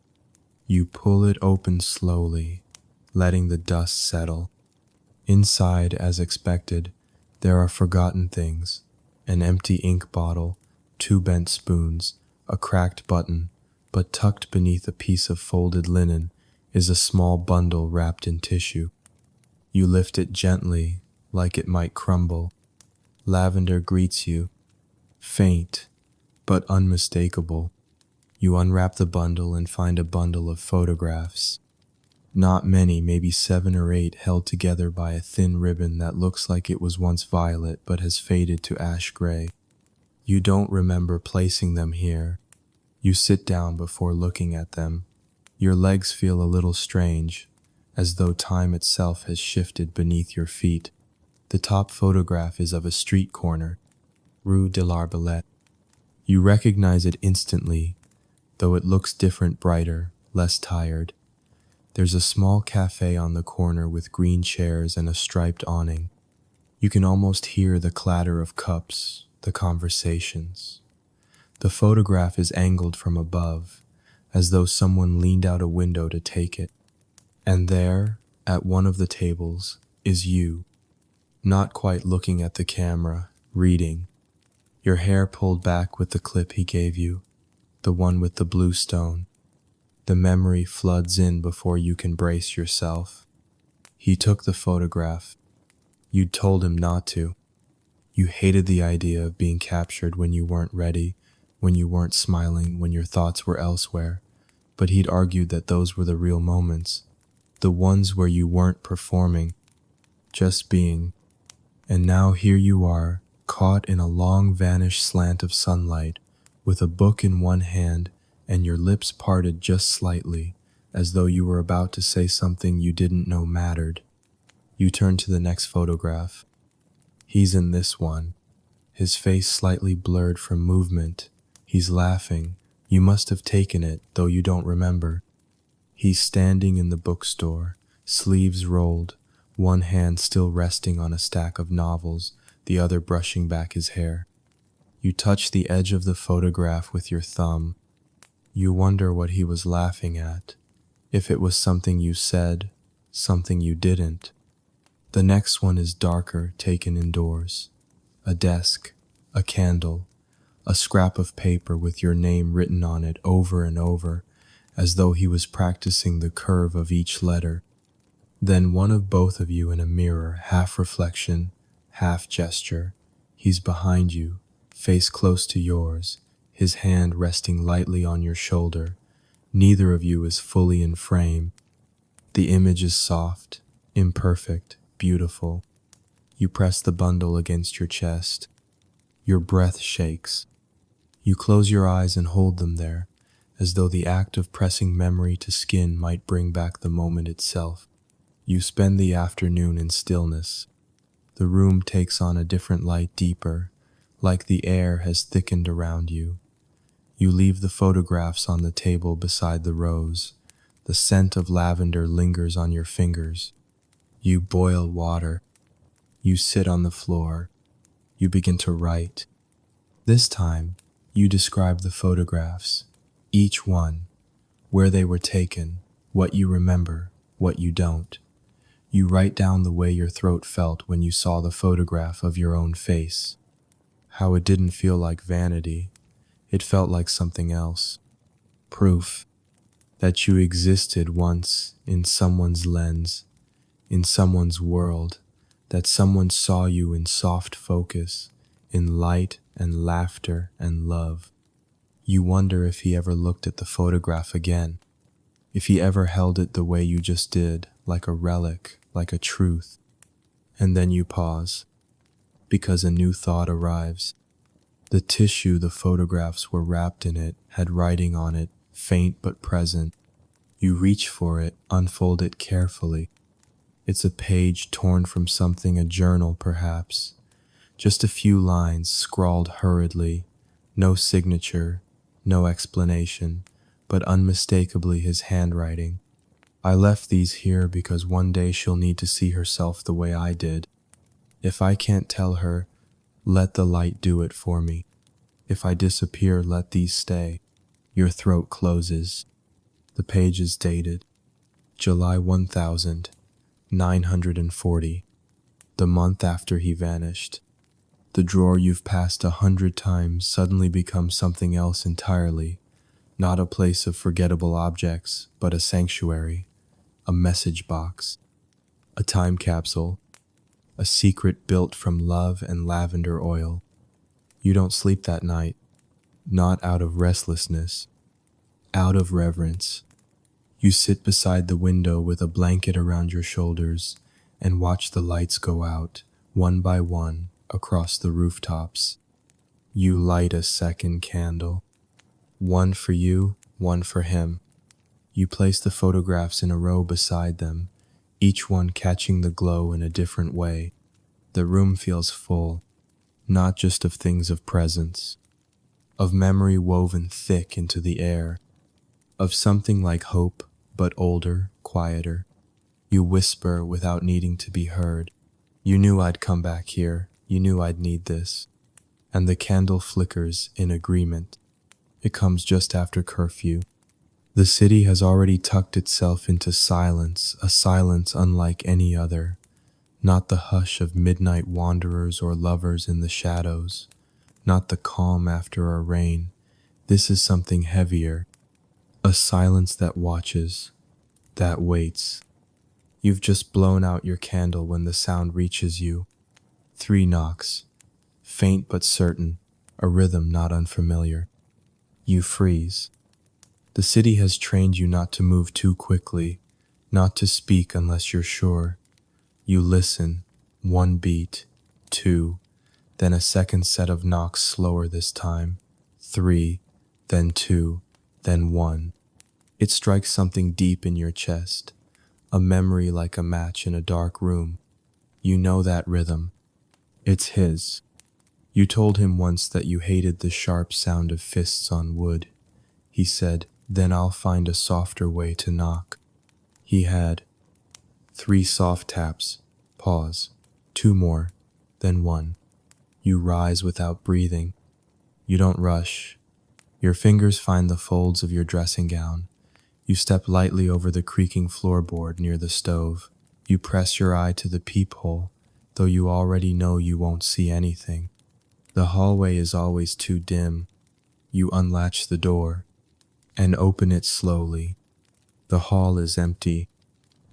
You pull it open slowly, letting the dust settle. Inside, as expected, there are forgotten things, an empty ink bottle, 2 bent spoons, a cracked button, but tucked beneath a piece of folded linen is a small bundle wrapped in tissue. You lift it gently, like it might crumble. Lavender greets you, faint, but unmistakable. You unwrap the bundle and find a bundle of photographs. Not many, maybe 7 or 8, held together by a thin ribbon that looks like it was once violet but has faded to ash gray. You don't remember placing them here. You sit down before looking at them. Your legs feel a little strange, as though time itself has shifted beneath your feet. The top photograph is of a street corner, Rue de l'Arbalète. You recognize it instantly, though it looks different, brighter, less tired. There's a small cafe on the corner with green chairs and a striped awning. You can almost hear the clatter of cups, the conversations. The photograph is angled from above, as though someone leaned out a window to take it. And there, at one of the tables, is you, not quite looking at the camera, reading. Your hair pulled back with the clip he gave you, the one with the blue stone. The memory floods in before you can brace yourself. He took the photograph. You'd told him not to. You hated the idea of being captured when you weren't ready, when you weren't smiling, when your thoughts were elsewhere. But he'd argued that those were the real moments, the ones where you weren't performing, just being. And now here you are, caught in a long vanished slant of sunlight, with a book in one hand and your lips parted just slightly, as though you were about to say something you didn't know mattered. You turn to the next photograph. He's in this one, his face slightly blurred from movement. He's laughing. You must have taken it, though you don't remember. He's standing in the bookstore, sleeves rolled, one hand still resting on a stack of novels, the other brushing back his hair. You touch the edge of the photograph with your thumb. You wonder what he was laughing at, if it was something you said, something you didn't. The next one is darker, taken indoors. A desk, a candle, a scrap of paper with your name written on it over and over, as though he was practicing the curve of each letter. Then one of both of you in a mirror, half reflection, half gesture. He's behind you, face close to yours, his hand resting lightly on your shoulder. Neither of you is fully in frame. The image is soft, imperfect, beautiful. You press the bundle against your chest. Your breath shakes. You close your eyes and hold them there, as though the act of pressing memory to skin might bring back the moment itself. You spend the afternoon in stillness. The room takes on a different light, deeper, like the air has thickened around you. You leave the photographs on the table beside the rose. The scent of lavender lingers on your fingers. You boil water. You sit on the floor. You begin to write. This time, you describe the photographs, each one, where they were taken, what you remember, what you don't. You write down the way your throat felt when you saw the photograph of your own face. How it didn't feel like vanity. It felt like something else. Proof that you existed once in someone's lens, in someone's world, that someone saw you in soft focus, in light and laughter and love. You wonder if he ever looked at the photograph again, if he ever held it the way you just did, like a relic, like a truth. And then you pause, because a new thought arrives. The tissue the photographs were wrapped in it had writing on it, faint but present. You reach for it, unfold it carefully. It's a page torn from something, a journal perhaps. Just a few lines scrawled hurriedly, no signature, no explanation, but unmistakably his handwriting. I left these here because one day she'll need to see herself the way I did. If I can't tell her, let the light do it for me. If I disappear, let these stay. Your throat closes. The page is dated July 1940, the month after he vanished. The drawer you've passed 100 times suddenly becomes something else entirely, not a place of forgettable objects, but a sanctuary, a message box, a time capsule, a secret built from love and lavender oil. You don't sleep that night, not out of restlessness, out of reverence. You sit beside the window with a blanket around your shoulders and watch the lights go out, one by one, across the rooftops. You light a second candle, one for you, one for him. You place the photographs in a row beside them, each one catching the glow in a different way. The room feels full, not just of things of presence, of memory woven thick into the air, of something like hope, but older, quieter. You whisper without needing to be heard. You knew I'd come back here. You knew I'd need this. And the candle flickers in agreement. It comes just after curfew. The city has already tucked itself into silence, a silence unlike any other. Not the hush of midnight wanderers or lovers in the shadows. Not the calm after a rain. This is something heavier. A silence that watches, that waits. You've just blown out your candle when the sound reaches you. 3 knocks, faint but certain, a rhythm not unfamiliar. You freeze. The city has trained you not to move too quickly, not to speak unless you're sure. You listen, 1 beat, 2, then a second set of knocks slower this time, 3, then 2. then one. It strikes something deep in your chest, a memory like a match in a dark room. You know that rhythm. It's his. You told him once that you hated the sharp sound of fists on wood. He said, "Then I'll find a softer way to knock." He had 3 soft taps, pause, 2 more, then 1. You rise without breathing. You don't rush. Your fingers find the folds of your dressing gown. You step lightly over the creaking floorboard near the stove. You press your eye to the peephole, though you already know you won't see anything. The hallway is always too dim. You unlatch the door and open it slowly. The hall is empty.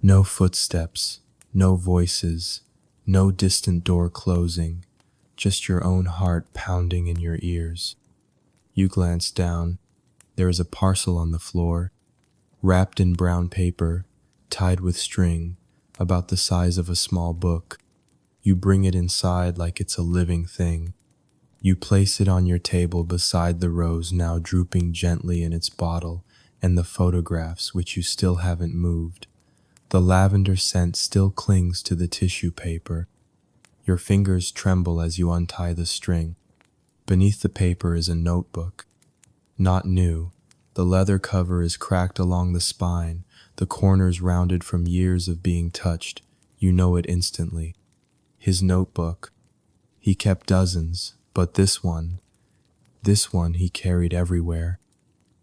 No footsteps, no voices, no distant door closing, just your own heart pounding in your ears. You glance down. There is a parcel on the floor, wrapped in brown paper, tied with string, about the size of a small book. You bring it inside like it's a living thing. You place it on your table beside the rose now drooping gently in its bottle and the photographs which you still haven't moved. The lavender scent still clings to the tissue paper. Your fingers tremble as you untie the string. Beneath the paper is a notebook. Not new. The leather cover is cracked along the spine, the corners rounded from years of being touched. You know it instantly. His notebook. He kept dozens, but this one he carried everywhere.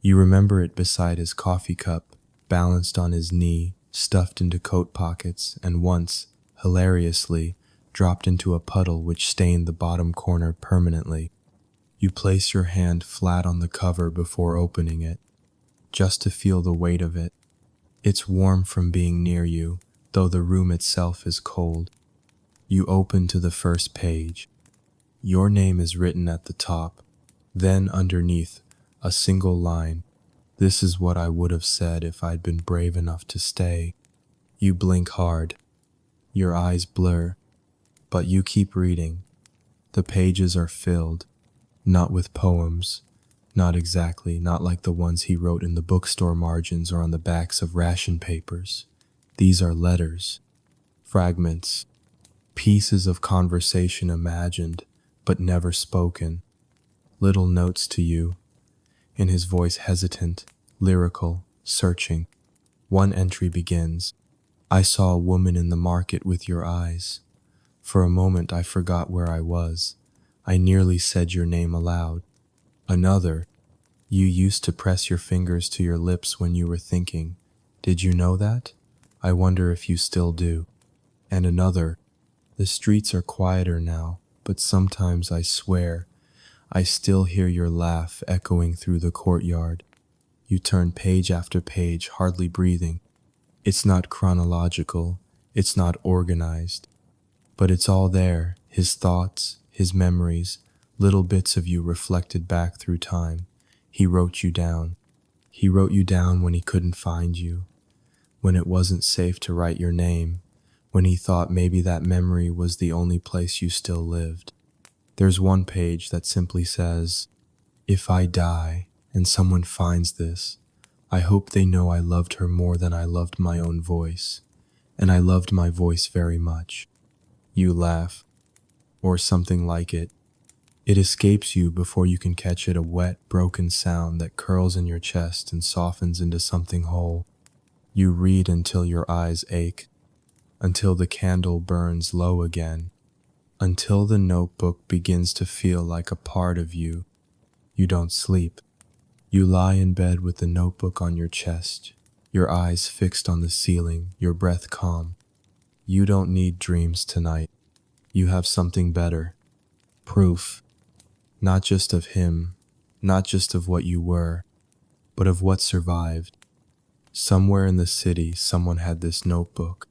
You remember it beside his coffee cup, balanced on his knee, stuffed into coat pockets, and once, hilariously, dropped into a puddle which stained the bottom corner permanently. You place your hand flat on the cover before opening it, just to feel the weight of it. It's warm from being near you, though the room itself is cold. You open to the first page. Your name is written at the top. Then underneath, a single line. "This is what I would have said if I'd been brave enough to stay." You blink hard. Your eyes blur, but you keep reading. The pages are filled, not with poems, not exactly, not like the ones he wrote in the bookstore margins or on the backs of ration papers. These are letters, fragments, pieces of conversation imagined, but never spoken. Little notes to you, in his voice hesitant, lyrical, searching. One entry begins, "I saw a woman in the market with your eyes. For a moment I forgot where I was. I nearly said your name aloud." Another, "You used to press your fingers to your lips when you were thinking. Did you know that? I wonder if you still do." And another, "The streets are quieter now, but sometimes I swear I still hear your laugh echoing through the courtyard." You turn page after page, hardly breathing. It's not chronological, it's not organized, but it's all there, his thoughts, his memories, little bits of you reflected back through time. He wrote you down. He wrote you down when he couldn't find you, when it wasn't safe to write your name, when he thought maybe that memory was the only place you still lived. There's one page that simply says, "If I die and someone finds this, I hope they know I loved her more than I loved my own voice, and I loved my voice very much." You laugh, or something like it. It escapes you before you can catch it, a wet, broken sound that curls in your chest and softens into something whole. You read until your eyes ache, until the candle burns low again, until the notebook begins to feel like a part of you. You don't sleep. You lie in bed with the notebook on your chest, your eyes fixed on the ceiling, your breath calm. You don't need dreams tonight. You have something better. Proof. Not just of him, not just of what you were, but of what survived. Somewhere in the city, someone had this notebook,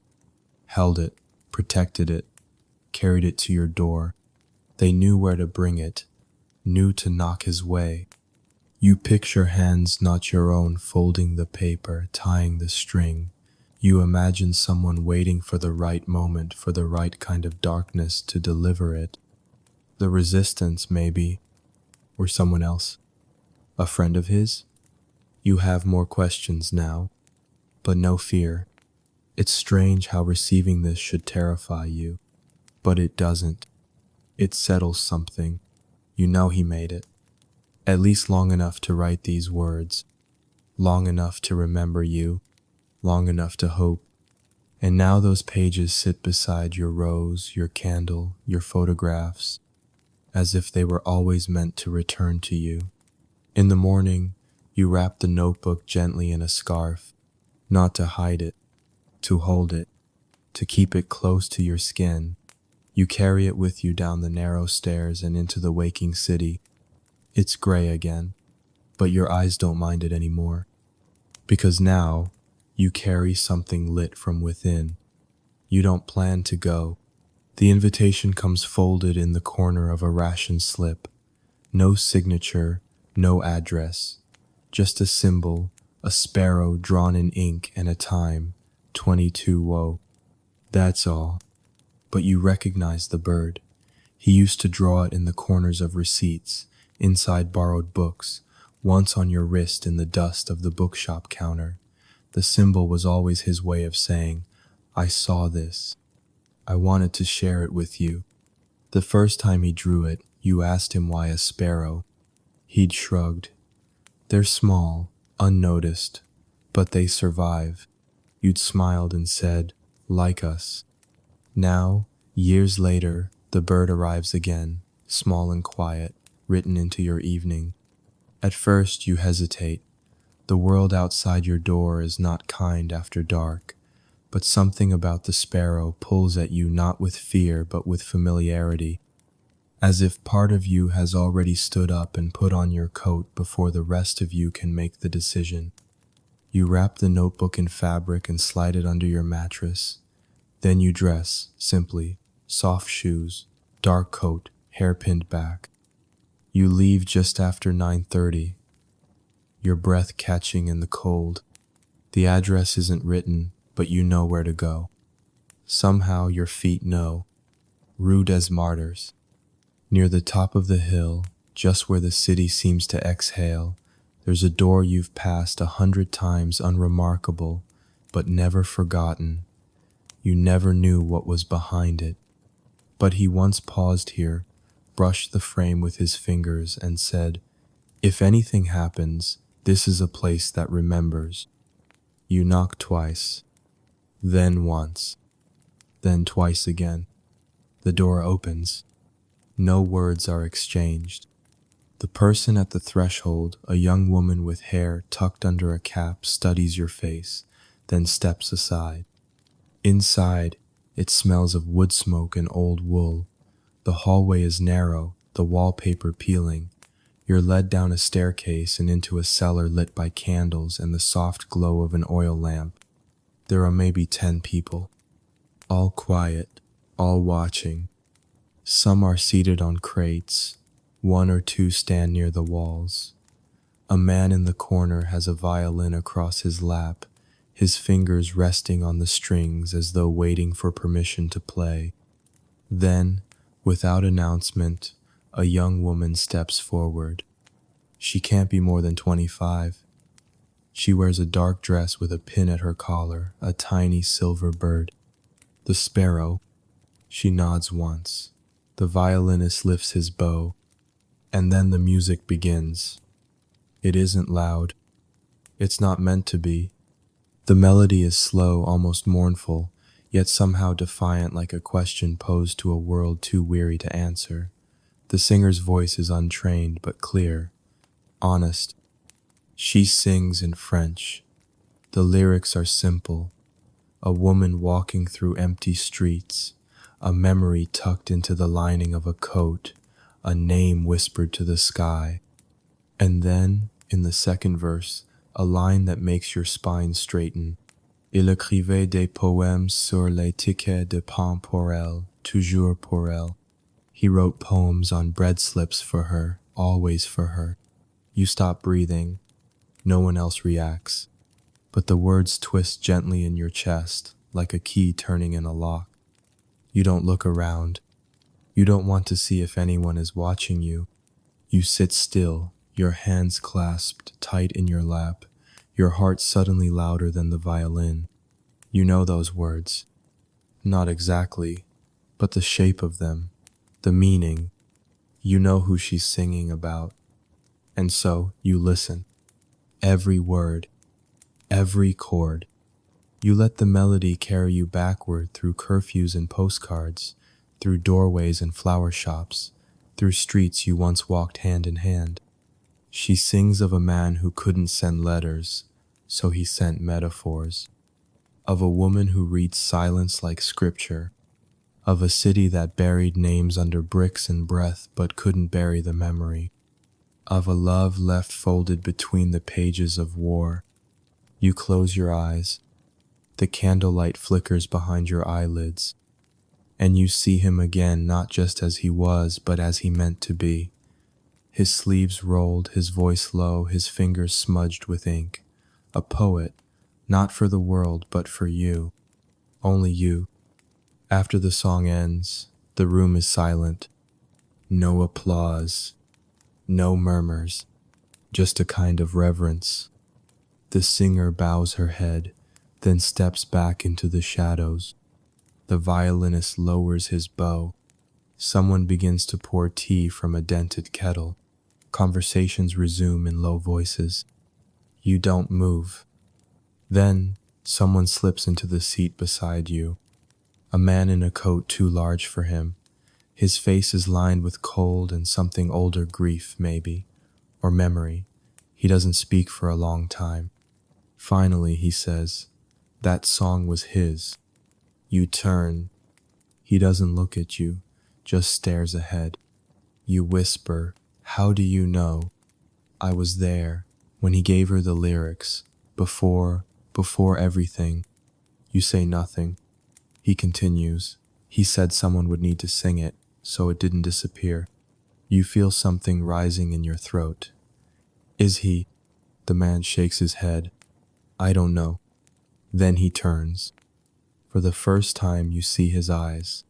held it, protected it, carried it to your door. They knew where to bring it, knew to knock his way. You picture hands not your own folding the paper, tying the string. You imagine someone waiting for the right moment, for the right kind of darkness to deliver it. The resistance, maybe, or someone else. A friend of his? You have more questions now, but no fear. It's strange how receiving this should terrify you, but it doesn't. It settles something. You know he made it. At least long enough to write these words, long enough to remember you, long enough to hope. And now those pages sit beside your rose, your candle, your photographs, as if they were always meant to return to you. In the morning, you wrap the notebook gently in a scarf, not to hide it, to hold it, to keep it close to your skin. You carry it with you down the narrow stairs and into the waking city. It's gray again, but your eyes don't mind it anymore, because now you carry something lit from within. You don't plan to go. The invitation comes folded in the corner of a ration slip. No signature, no address, just a symbol, a sparrow drawn in ink and a time, 22 woe. That's all. But you recognize the bird. He used to draw it in the corners of receipts, inside borrowed books, once on your wrist in the dust of the bookshop counter. The symbol was always his way of saying, I saw this. I wanted to share it with you. The first time he drew it, you asked him why a sparrow. He'd shrugged. They're small, unnoticed, but they survive. You'd smiled and said, like us. Now, years later, the bird arrives again, small and quiet, written into your evening. At first, you hesitate. The world outside your door is not kind after dark, but something about the sparrow pulls at you not with fear but with familiarity, as if part of you has already stood up and put on your coat before the rest of you can make the decision. You wrap the notebook in fabric and slide it under your mattress. Then you dress, simply, soft shoes, dark coat, hair pinned back. You leave just after 9:30, your breath catching in the cold. The address isn't written, but you know where to go. Somehow your feet know, rude as martyrs. Near the top of the hill, just where the city seems to exhale, there's a door you've passed 100 times, unremarkable, but never forgotten. You never knew what was behind it. But he once paused here, brushed the frame with his fingers, and said, if anything happens, this is a place that remembers. You knock twice, then once, then twice again. The door opens. No words are exchanged. The person at the threshold, a young woman with hair tucked under a cap, studies your face, then steps aside. Inside, it smells of wood smoke and old wool. The hallway is narrow, the wallpaper peeling. You're led down a staircase and into a cellar lit by candles and the soft glow of an oil lamp. There are maybe 10 people, all quiet, all watching. Some are seated on crates, 1 or 2 stand near the walls. A man in the corner has a violin across his lap, his fingers resting on the strings as though waiting for permission to play. Then, without announcement, a young woman steps forward. She can't be more than 25. She wears a dark dress with a pin at her collar, a tiny silver bird. The sparrow. She nods once. The violinist lifts his bow, and then the music begins. It isn't loud. It's not meant to be. The melody is slow, almost mournful, yet somehow defiant, like a question posed to a world too weary to answer. The singer's voice is untrained but clear, honest. She sings in French. The lyrics are simple. A woman walking through empty streets, a memory tucked into the lining of a coat, a name whispered to the sky. And then, in the second verse, a line that makes your spine straighten. Il écrivait des poèmes sur les tickets de pain pour elle, toujours pour elle. He wrote poems on bread slips for her, always for her. You stop breathing. No one else reacts. But the words twist gently in your chest, like a key turning in a lock. You don't look around. You don't want to see if anyone is watching you. You sit still, your hands clasped tight in your lap, your heart suddenly louder than the violin. You know those words. Not exactly, but the shape of them, the meaning. You know who she's singing about. And so you listen. Every word, every chord. You let the melody carry you backward through curfews and postcards, through doorways and flower shops, through streets you once walked hand in hand. She sings of a man who couldn't send letters, so he sent metaphors. Of a woman who reads silence like scripture. Of a city that buried names under bricks and breath but couldn't bury the memory. Of a love left folded between the pages of war. You close your eyes. The candlelight flickers behind your eyelids, and you see him again not just as he was, but as he meant to be. His sleeves rolled, his voice low, his fingers smudged with ink. A poet, not for the world, but for you. Only you. After the song ends, the room is silent. No applause, no murmurs, just a kind of reverence. The singer bows her head, then steps back into the shadows. The violinist lowers his bow. Someone begins to pour tea from a dented kettle. Conversations resume in low voices. You don't move. Then, someone slips into the seat beside you. A man in a coat too large for him. His face is lined with cold and something older grief, maybe, or memory. He doesn't speak for a long time. Finally, he says, "That song was his." You turn. He doesn't look at you, just stares ahead. You whisper, "How do you know?" "I was there when he gave her the lyrics, before everything." You say nothing. He continues, "He said someone would need to sing it, so it didn't disappear." You feel something rising in your throat. "Is he?" The man shakes his head. "I don't know." Then he turns. For the first time you see his eyes.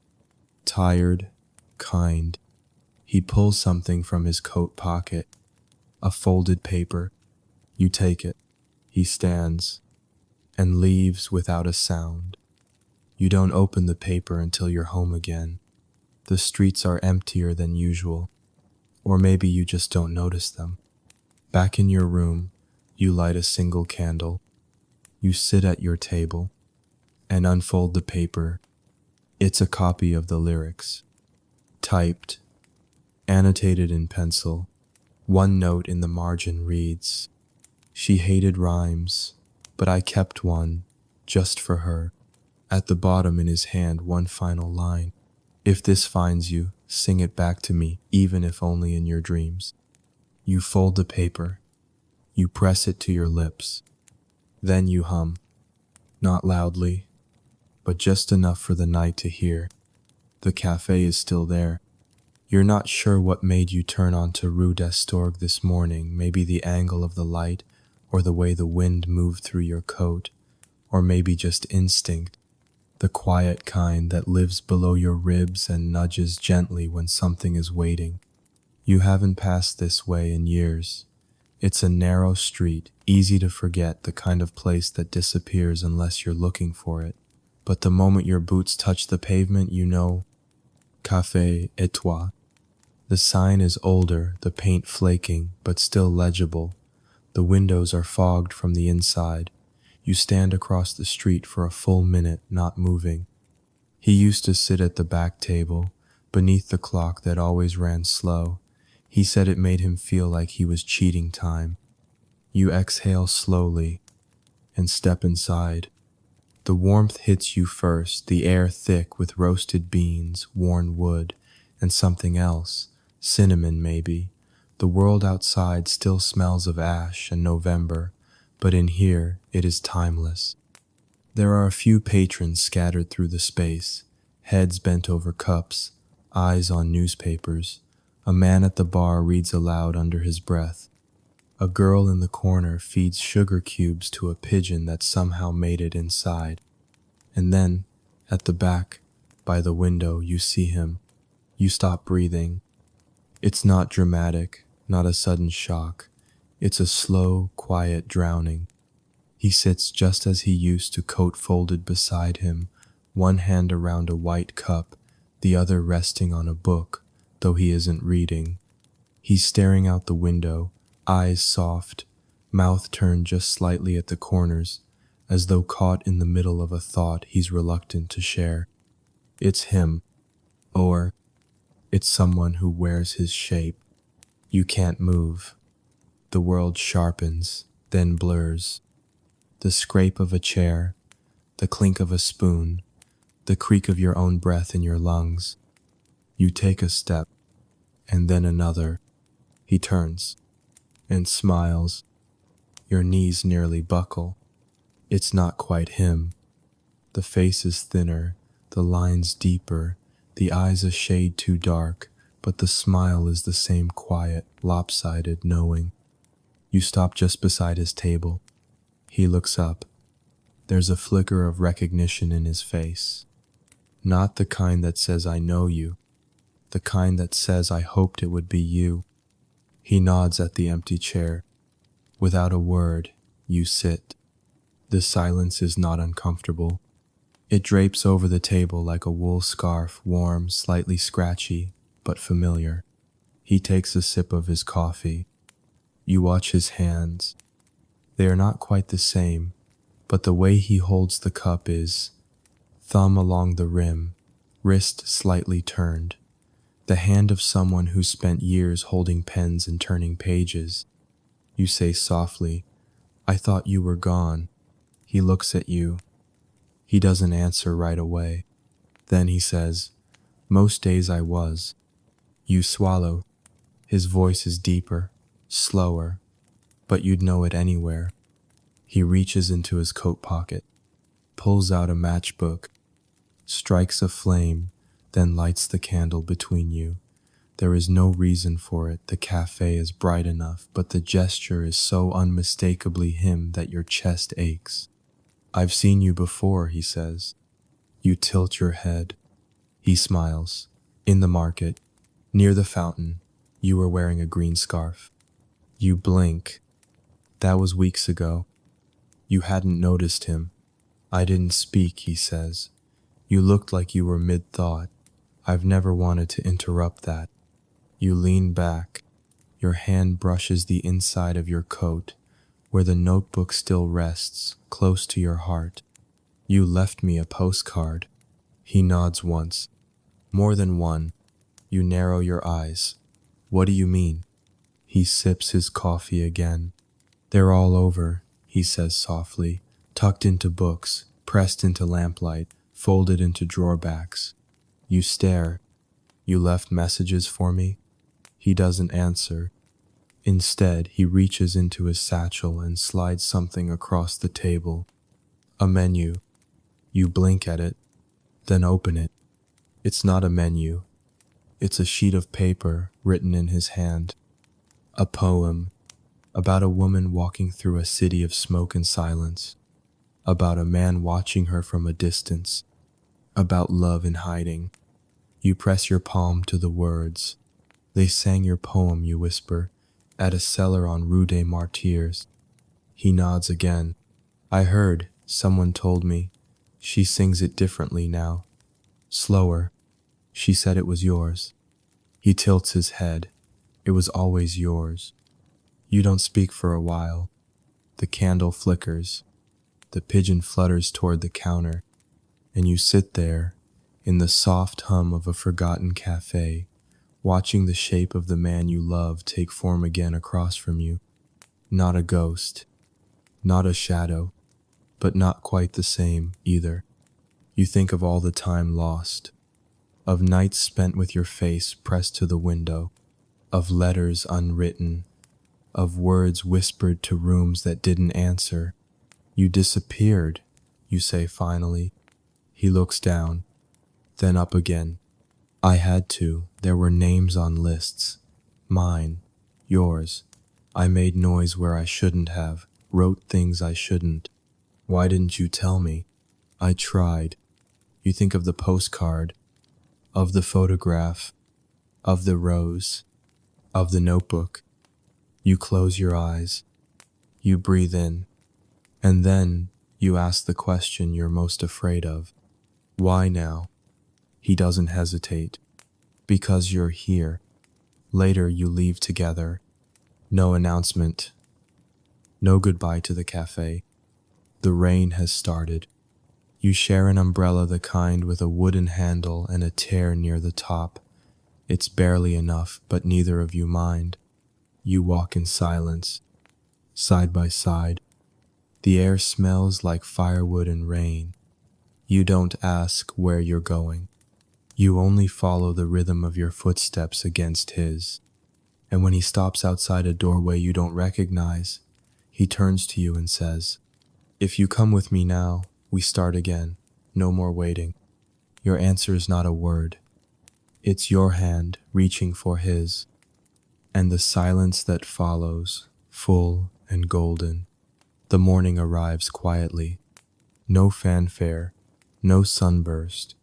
Tired, kind. He pulls something from his coat pocket. A folded paper. You take it. He stands and leaves without a sound. You don't open the paper until you're home again. The streets are emptier than usual. Or maybe you just don't notice them. Back in your room, you light a single candle. You sit at your table and unfold the paper. It's a copy of the lyrics. Typed, annotated in pencil. One note in the margin reads, "She hated rhymes, but I kept one just for her." At the bottom in his hand, one final line. "If this finds you, sing it back to me, even if only in your dreams." You fold the paper. You press it to your lips. Then you hum. Not loudly, but just enough for the night to hear. The cafe is still there. You're not sure what made you turn onto Rue d'Astorg this morning, maybe the angle of the light, or the way the wind moved through your coat, or maybe just instinct, the quiet kind that lives below your ribs and nudges gently when something is waiting. You haven't passed this way in years. It's a narrow street, easy to forget, the kind of place that disappears unless you're looking for it. But the moment your boots touch the pavement, you know, Café Etoile. The sign is older, the paint flaking, but still legible. The windows are fogged from the inside. You stand across the street for a full minute, not moving. He used to sit at the back table, beneath the clock that always ran slow. He said it made him feel like he was cheating time. You exhale slowly and step inside. The warmth hits you first, the air thick with roasted beans, worn wood, and something else, cinnamon maybe. The world outside still smells of ash and November, but in here it is timeless. There are a few patrons scattered through the space, heads bent over cups, eyes on newspapers. A man at the bar reads aloud under his breath. A girl in the corner feeds sugar cubes to a pigeon that somehow made it inside. And then, at the back, by the window, you see him. You stop breathing. It's not dramatic, not a sudden shock. It's a slow, quiet drowning. He sits just as he used to, coat folded beside him, one hand around a white cup, the other resting on a book, though he isn't reading. He's staring out the window, eyes soft, mouth turned just slightly at the corners, as though caught in the middle of a thought he's reluctant to share. It's him, or it's someone who wears his shape. You can't move. The world sharpens, then blurs. The scrape of a chair, the clink of a spoon, the creak of your own breath in your lungs. You take a step, and then another. He turns and smiles. Your knees nearly buckle. It's not quite him. The face is thinner, the lines deeper, the eyes a shade too dark, but the smile is the same quiet, lopsided knowing. You stop just beside his table. He looks up. There's a flicker of recognition in his face. Not the kind that says, "I know you," the kind that says, "I hoped it would be you." He nods at the empty chair. Without a word, you sit. The silence is not uncomfortable. It drapes over the table like a wool scarf, warm, slightly scratchy, but familiar. He takes a sip of his coffee. You watch his hands. They are not quite the same, but the way he holds the cup is thumb along the rim, wrist slightly turned. The hand of someone who spent years holding pens and turning pages. You say softly, "I thought you were gone." He looks at you. He doesn't answer right away. Then he says, "Most days I was." You swallow. His voice is deeper, slower, but you'd know it anywhere. He reaches into his coat pocket, pulls out a matchbook, strikes a flame, then lights the candle between you. There is no reason for it. The cafe is bright enough, but the gesture is so unmistakably him that your chest aches. "I've seen you before," he says. You tilt your head. He smiles. "In the market, near the fountain, you were wearing a green scarf." You blink. "That was weeks ago." You hadn't noticed him. "I didn't speak," he says. "You looked like you were mid-thought. I've never wanted to interrupt that." You lean back. Your hand brushes the inside of your coat, where the notebook still rests, close to your heart. "You left me a postcard." He nods once. "More than one." You narrow your eyes. "What do you mean?" He sips his coffee again. "They're all over," he says softly, "tucked into books, pressed into lamplight, folded into drawer backs." You stare. "You left messages for me?" He doesn't answer. Instead, he reaches into his satchel and slides something across the table. A menu. You blink at it, then open it. It's not a menu. It's a sheet of paper written in his hand. A poem about a woman walking through a city of smoke and silence, about a man watching her from a distance, about love in hiding. You press your palm to the words. "They sang your poem," you whisper, "at a cellar on Rue des Martyrs." He nods again. "I heard, someone told me. She sings it differently now. Slower. She said it was yours." He tilts his head. "It was always yours." You don't speak for a while. The candle flickers. The pigeon flutters toward the counter, and you sit there in the soft hum of a forgotten cafe, watching the shape of the man you love take form again across from you. Not a ghost, not a shadow, but not quite the same either. You think of all the time lost, of nights spent with your face pressed to the window, of letters unwritten, of words whispered to rooms that didn't answer. "You disappeared," you say finally. He looks down, then up again. "I had to. There were names on lists. Mine, yours. I made noise where I shouldn't have, wrote things I shouldn't. Why didn't you tell me?" "I tried." You think of the postcard, of the photograph, of the rose, of the notebook. You close your eyes. You breathe in, And then you ask the question you're most afraid of. Why now? He doesn't hesitate. Because you're here. Later you leave together. No announcement. No goodbye to the cafe. The rain has started. You share an umbrella, the kind with a wooden handle and a tear near the top. It's barely enough, but neither of you mind. You walk in silence, side by side. The air smells like firewood and rain. You don't ask where you're going. You only follow the rhythm of your footsteps against his. And when he stops outside a doorway you don't recognize, he turns to you and says, "If you come with me now, we start again. No more waiting." Your answer is not a word. It's your hand reaching for his. And the silence that follows, full and golden. The morning arrives quietly. No fanfare, no sunburst,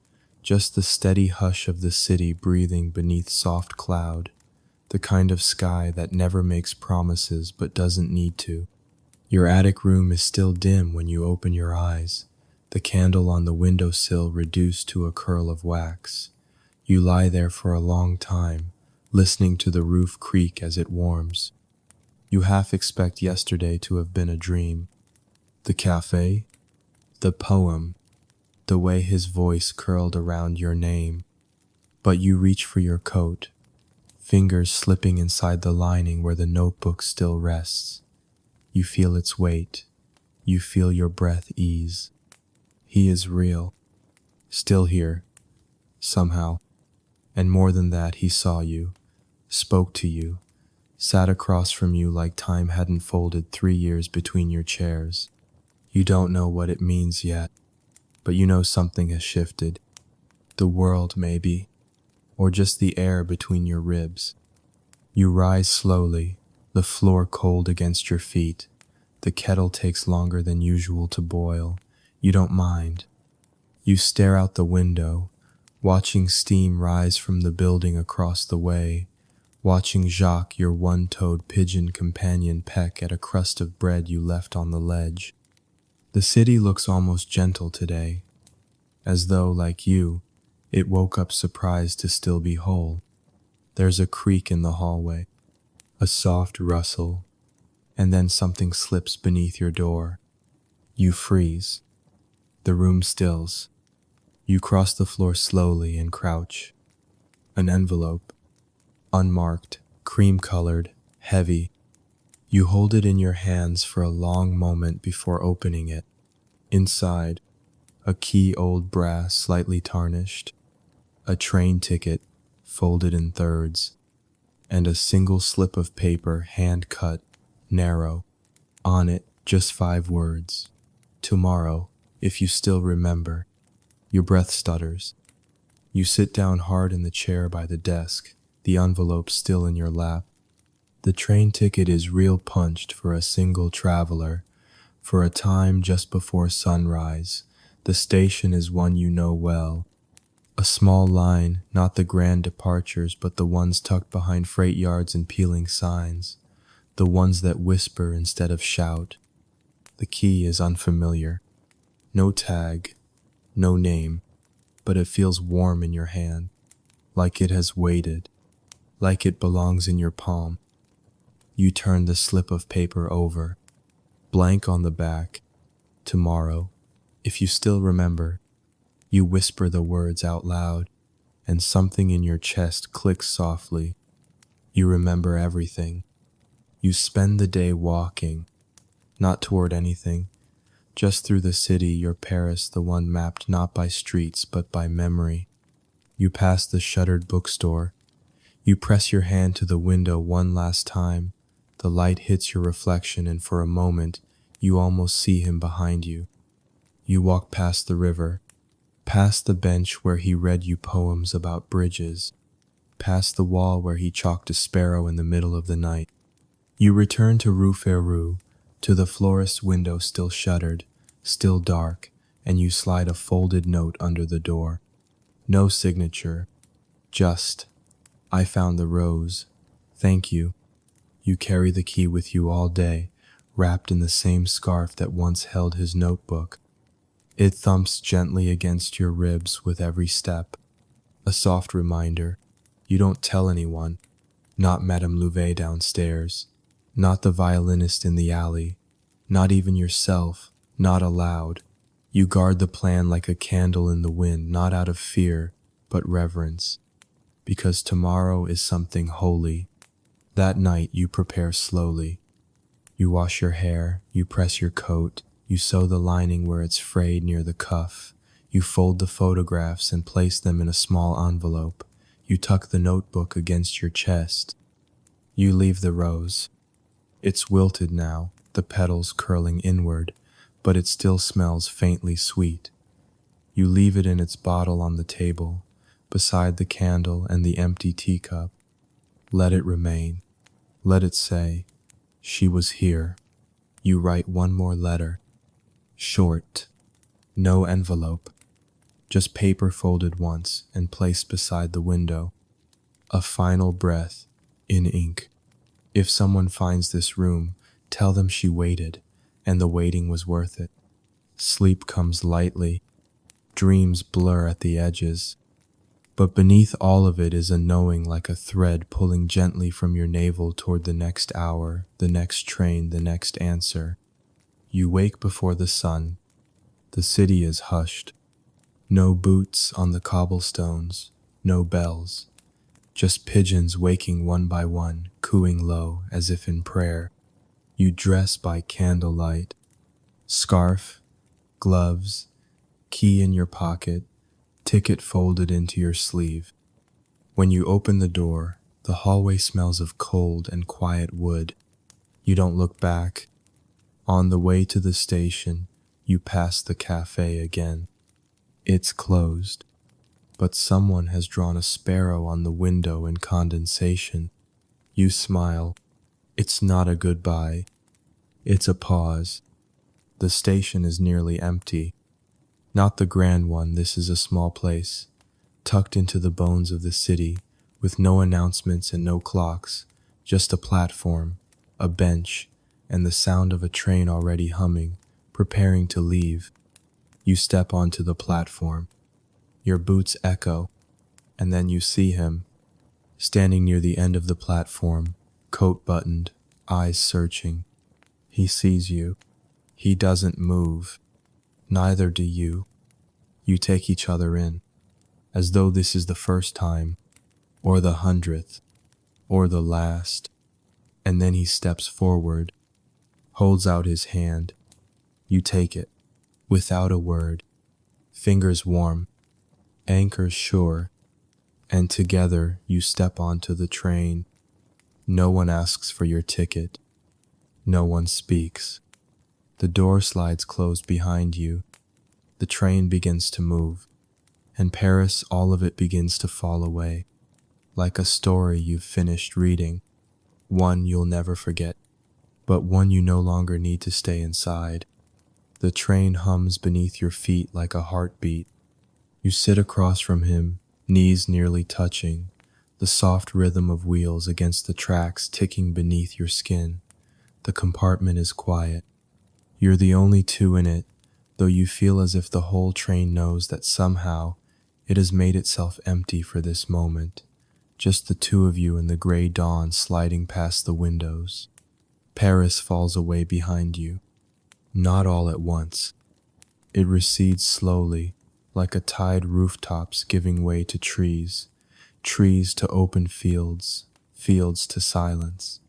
just the steady hush of the city breathing beneath soft cloud, the kind of sky that never makes promises but doesn't need to. Your attic room is still dim when you open your eyes, the candle on the windowsill reduced to a curl of wax. You lie there for a long time, listening to the roof creak as it warms. You half expect yesterday to have been a dream. The cafe, the poem, the way his voice curled around your name. But you reach for your coat, fingers slipping inside the lining where the notebook still rests. You feel its weight. You feel your breath ease. He is real, still here, somehow. And more than that, he saw you, spoke to you, sat across from you like time hadn't folded 3 years between your chairs. You don't know what it means yet, but you know something has shifted. The world, maybe, or just the air between your ribs. You rise slowly, the floor cold against your feet. The kettle takes longer than usual to boil. You don't mind. You stare out the window, watching steam rise from the building across the way, watching Jacques, your one-toed pigeon companion, peck at a crust of bread you left on the ledge. The city looks almost gentle today, as though, like you, it woke up surprised to still be whole. There's a creak in the hallway, a soft rustle, and then something slips beneath your door. You freeze. The room stills. You cross the floor slowly and crouch. An envelope, unmarked, cream-colored, heavy. You hold it in your hands for a long moment before opening it. Inside, a key, old brass, slightly tarnished, a train ticket folded in thirds, and a single slip of paper, hand-cut, narrow. On it, just 5 words. Tomorrow, if you still remember. Your breath stutters. You sit down hard in the chair by the desk, the envelope still in your lap. The train ticket is real punched for a single traveler, for a time just before sunrise. The station is one you know well. A small line, not the grand departures, but the ones tucked behind freight yards and peeling signs. The ones that whisper instead of shout. The key is unfamiliar. No tag, no name, but it feels warm in your hand, like it has waited, like it belongs in your palm. You turn the slip of paper over, blank on the back. Tomorrow, if you still remember. You whisper the words out loud, and something in your chest clicks softly. You remember everything. You spend the day walking, not toward anything, just through the city, your Paris, the one mapped not by streets but by memory. You pass the shuttered bookstore. You press your hand to the window one last time. The light hits your reflection, and for a moment, you almost see him behind you. You walk past the river, past the bench where he read you poems about bridges, past the wall where he chalked a sparrow in the middle of the night. You return to Rue Ferrou, to the florist's window still shuttered, still dark, and you slide a folded note under the door. No signature, just, "I found the rose. Thank you." You carry the key with you all day, wrapped in the same scarf that once held his notebook. It thumps gently against your ribs with every step, a soft reminder. You don't tell anyone, not Madame Louvet downstairs, not the violinist in the alley, not even yourself, not aloud. You guard the plan like a candle in the wind, not out of fear, but reverence. Because tomorrow is something holy. That night you prepare slowly. You wash your hair, you press your coat, you sew the lining where it's frayed near the cuff. You fold the photographs and place them in a small envelope. You tuck the notebook against your chest. You leave the rose. It's wilted now, the petals curling inward, but it still smells faintly sweet. You leave it in its bottle on the table, beside the candle and the empty teacup. Let it remain. Let it say, "She was here." You write one more letter. Short. No envelope. Just paper folded once and placed beside the window. A final breath, in ink. If someone finds this room, tell them she waited, and the waiting was worth it. Sleep comes lightly. Dreams blur at the edges. But beneath all of it is a knowing like a thread pulling gently from your navel toward the next hour, the next train, the next answer. You wake before the sun. The city is hushed. No boots on the cobblestones, no bells. Just pigeons waking one by one, cooing low as if in prayer. You dress by candlelight. Scarf, gloves, key in your pocket, ticket folded into your sleeve. When you open the door, the hallway smells of cold and quiet wood. You don't look back. On the way to the station, you pass the cafe again. It's closed, but someone has drawn a sparrow on the window in condensation. You smile. It's not a goodbye. It's a pause. The station is nearly empty. Not the grand one, this is a small place, tucked into the bones of the city, with no announcements and no clocks, just a platform, a bench, and the sound of a train already humming, preparing to leave. You step onto the platform. Your boots echo, and then you see him, standing near the end of the platform, coat buttoned, eyes searching. He sees you. He doesn't move. Neither do you. You take each other in, as though this is the first time, or the 100th, or the last. And then he steps forward, holds out his hand. You take it, without a word, fingers warm, anchors sure, and together you step onto the train. No one asks for your ticket. No one speaks. The door slides closed behind you. The train begins to move, and Paris, all of it begins to fall away, like a story you've finished reading, one you'll never forget, but one you no longer need to stay inside. The train hums beneath your feet like a heartbeat. You sit across from him, knees nearly touching, the soft rhythm of wheels against the tracks ticking beneath your skin. The compartment is quiet. You're the only two in it, though you feel as if the whole train knows that somehow it has made itself empty for this moment. Just the two of you in the gray dawn sliding past the windows. Paris falls away behind you. Not all at once. It recedes slowly, like a tide rooftops giving way to trees, trees to open fields, fields to silence.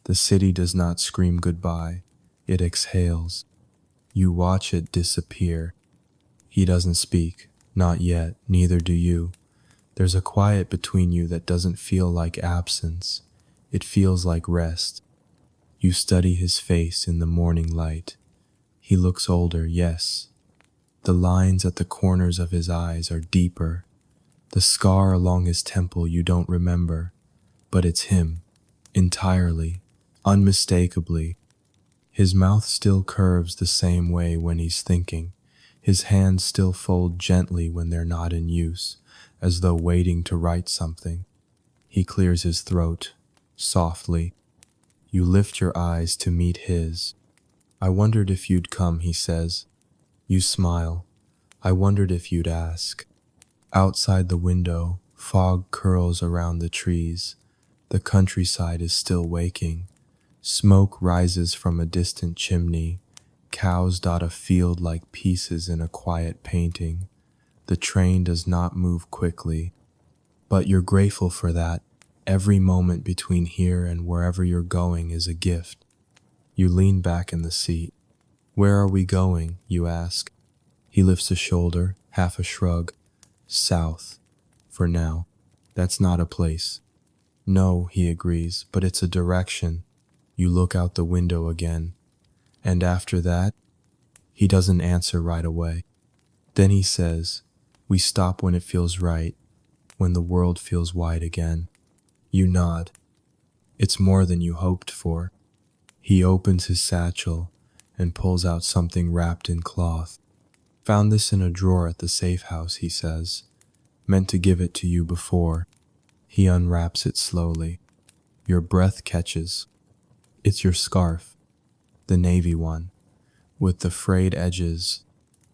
The city does not scream goodbye. It exhales. You watch it disappear. He doesn't speak, not yet, neither do you. There's a quiet between you that doesn't feel like absence. It feels like rest. You study his face in the morning light. He looks older, yes. The lines at the corners of his eyes are deeper. The scar along his temple you don't remember, but it's him, entirely, unmistakably. His mouth still curves the same way when he's thinking. His hands still fold gently when they're not in use, as though waiting to write something. He clears his throat, softly. You lift your eyes to meet his. I wondered if you'd come, he says. You smile. I wondered if you'd ask. Outside the window, fog curls around the trees. The countryside is still waking. Smoke rises from a distant chimney. Cows dot a field like pieces in a quiet painting. The train does not move quickly, but you're grateful for that. Every moment between here and wherever you're going is a gift. You lean back in the seat. Where are we going? You ask. He lifts a shoulder, half a shrug. South. For now. That's not a place. No, he agrees, but it's a direction. You look out the window again. And after that? He doesn't answer right away. Then he says, we stop when it feels right, when the world feels wide again. You nod. It's more than you hoped for. He opens his satchel and pulls out something wrapped in cloth. Found this in a drawer at the safe house, he says. Meant to give it to you before. He unwraps it slowly. Your breath catches. It's your scarf, the navy one, with the frayed edges,